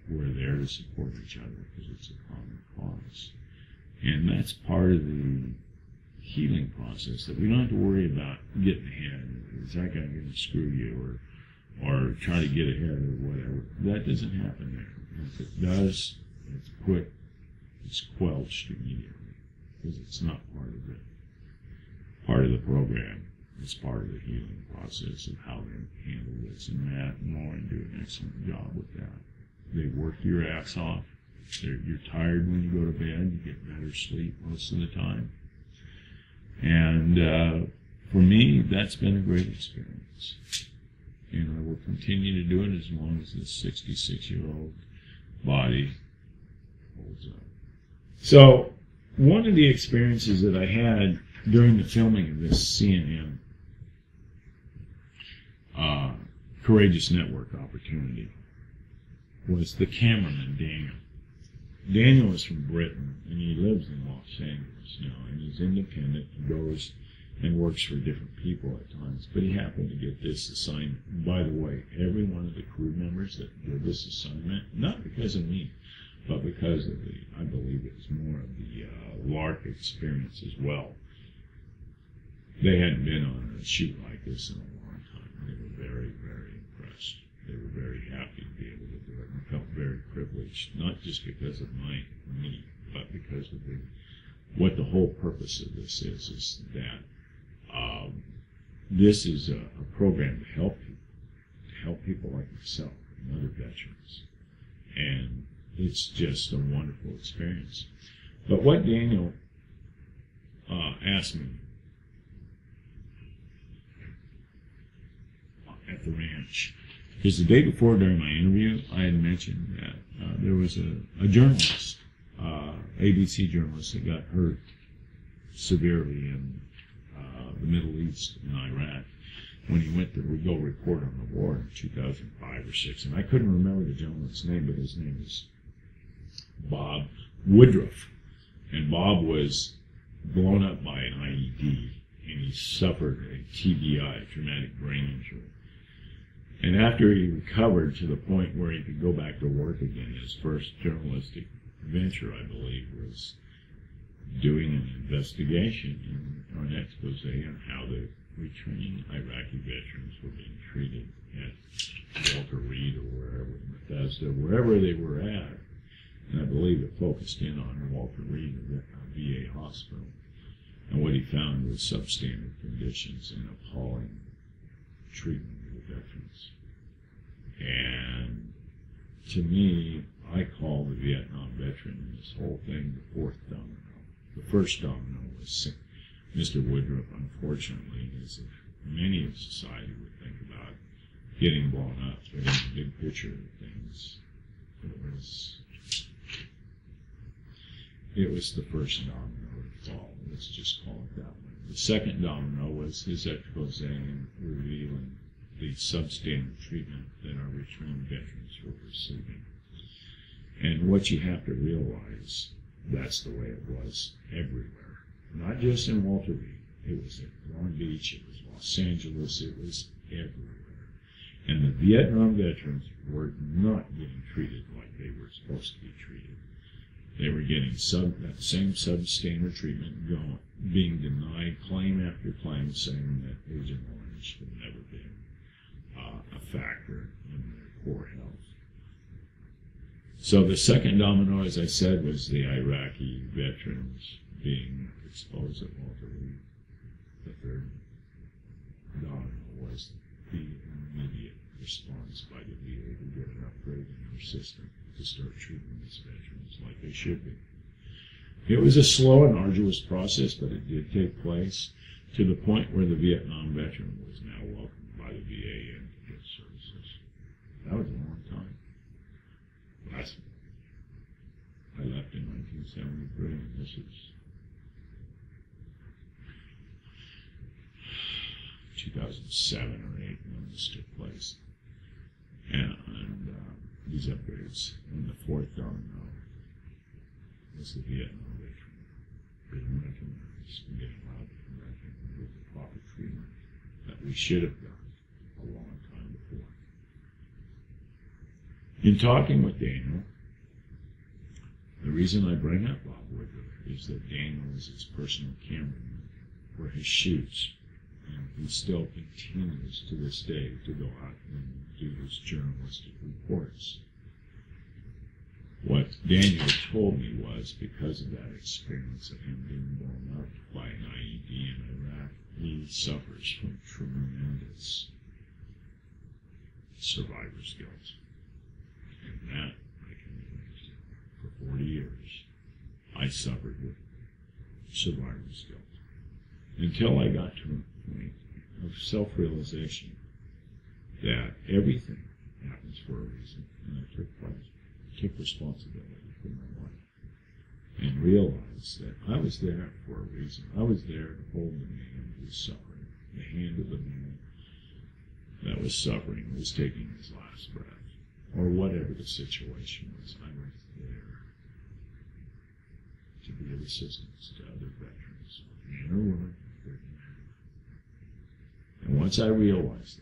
We're there to support each other because it's a common cause. And that's part of the healing process, that we don't have to worry about getting ahead. Is that guy going to screw you or try to get ahead or whatever? That doesn't happen there. If it does, it's quelched immediately because it's not part of the program. It's part of the healing process of how they handle this. And Matt and Lauren do an excellent job with that. They work your ass off. You're tired when you go to bed. You get better sleep most of the time. And for me, that's been a great experience. And I will continue to do it as long as this 66-year-old body holds up. So one of the experiences that I had during the filming of this CNN Courageous Network opportunity was the cameraman, Daniel. Daniel is from Britain, and he lives in Los Angeles now, and he's independent and goes and works for different people at times. But he happened to get this assignment. By the way, every one of the crew members that did this assignment, not because of me, but because of I believe it was more of the LARC experience as well. They hadn't been on a shoot like this in a long time. They were very, very impressed. They were very happy to be able to do it and felt very privileged, not just because of me, but because of what the whole purpose of this is that this is a program to help people like myself and other veterans. And it's just a wonderful experience. But what Daniel asked me at the ranch, because the day before during my interview, I had mentioned that there was a journalist, ABC journalist, that got hurt severely in the Middle East in Iraq when he went to go report on the war in 2005 or 6. And I couldn't remember the gentleman's name, but his name is Bob Woodruff. And Bob was blown up by an IED, and he suffered a TBI, traumatic brain injury. And after he recovered to the point where he could go back to work again, his first journalistic venture, I believe, was doing an investigation or an expose on how the retrained Iraqi veterans were being treated at Walter Reed or wherever, Bethesda, wherever they were at. And I believe it focused in on Walter Reed, a VA hospital. And what he found was substandard conditions and appalling treatment of the veterans. And to me, I call the Vietnam veteran in this whole thing the fourth domino. The first domino was Mr. Woodruff, unfortunately, as many in society would think about getting blown up, but in the big picture of things, it was the first domino to fall. Let's just call it that way. The second domino was his expose in revealing the substandard treatment that our return veterans were receiving. And what you have to realize, that's the way it was everywhere. Not just in Walter Reed. It was at Long Beach, it was Los Angeles, it was everywhere. And the Vietnam veterans were not getting treated like they were supposed to be treated. They were getting that same substandard treatment being denied claim after claim, saying that Agent Orange had never been a factor in their poor health. So the second domino, as I said, was the Iraqi veterans being exposed at Walter Reed. The third domino was the immediate response by the VA to get an upgrade in their system to start treating these veterans like they should be. It was a slow and arduous process, but it did take place to the point where the Vietnam veteran was now welcomed by the VA and get services. That was a long time. I left in 1973, and this is 2007 or 8 when this took place. And these upgrades, and the fourth domino was the Vietnam veteran being recognized and getting allowed to come back and get the proper treatment that we should have done a long time before. In talking with Daniel, the reason I bring up Bob Woodruff is that Daniel is his personal cameraman for his shoots, and he still continues to this day to go out and do his journalistic reports. What Daniel told me was, because of that experience of him being blown up by an IED in Iraq, he suffers from tremendous survivor's guilt. And that I can relate to. For 40 years, I suffered with survivor's guilt. Until I got to a point of self-realization that everything happens for a reason, and I took responsibility for my life, and realized that I was there for a reason. I was there to hold the man who was suffering. The hand of the man that was suffering was taking his last breath, or whatever the situation was. I was there to be of assistance to other veterans, man or woman, and once I realized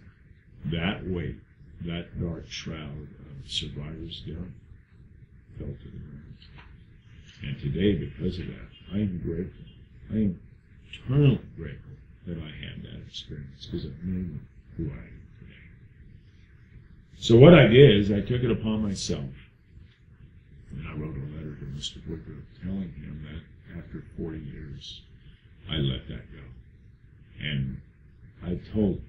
that weight, that dark shroud of survivor's guilt fell to the ground. And today, because of that, I am grateful. I am eternally grateful that I had that experience, because it made me who I am today. So what I did is I took it upon myself, and I wrote a letter to Mr. Woodruff telling him that after 40 years, I let that go. And I told him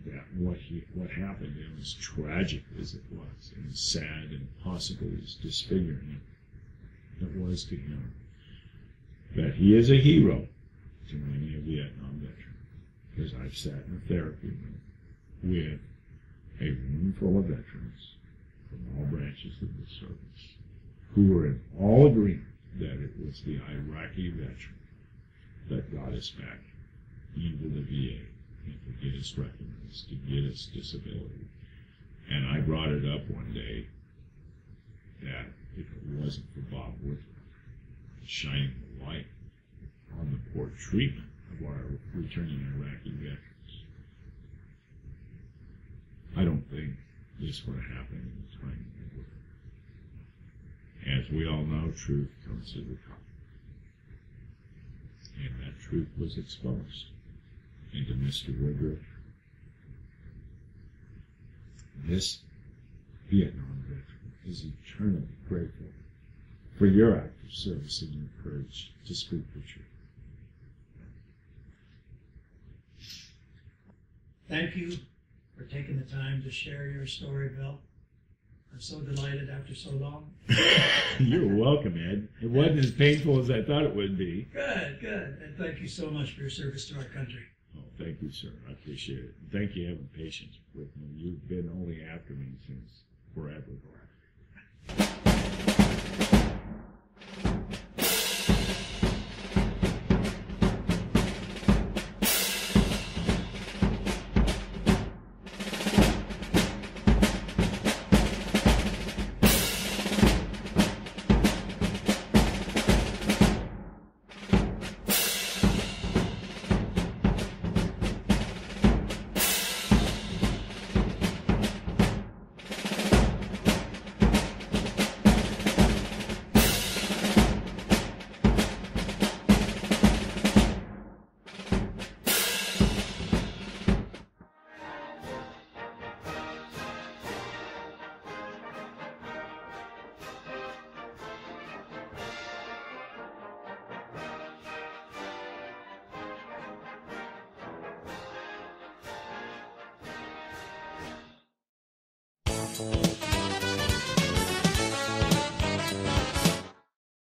that what happened, and as tragic as it was, and sad and possibly as disfiguring it was to him, that he is a hero to many a Vietnam veteran, because I've sat in a therapy room with a room full of veterans from all branches of the service who were in all agreement that it was the Iraqi veteran that got us back into the VA and to get us recognized, to get us disability. And I brought it up one day that if it wasn't for Bob Woodruff shining the light on the poor treatment of our returning Iraqi veterans, I don't think this would have happened in the time it would. As we all know, truth comes to the top. And that truth was exposed. And to Mr. Woodruff, this Vietnam veteran is eternally grateful for your active service and your courage to speak the truth. Thank you for taking the time to share your story, Bill. I'm so delighted after so long. You're welcome, Ed. It wasn't as painful as I thought it would be. Good, good. And thank you so much for your service to our country. Oh, thank you, sir. I appreciate it. Thank you for having patience with me. You've been only after me since forever. Thank you.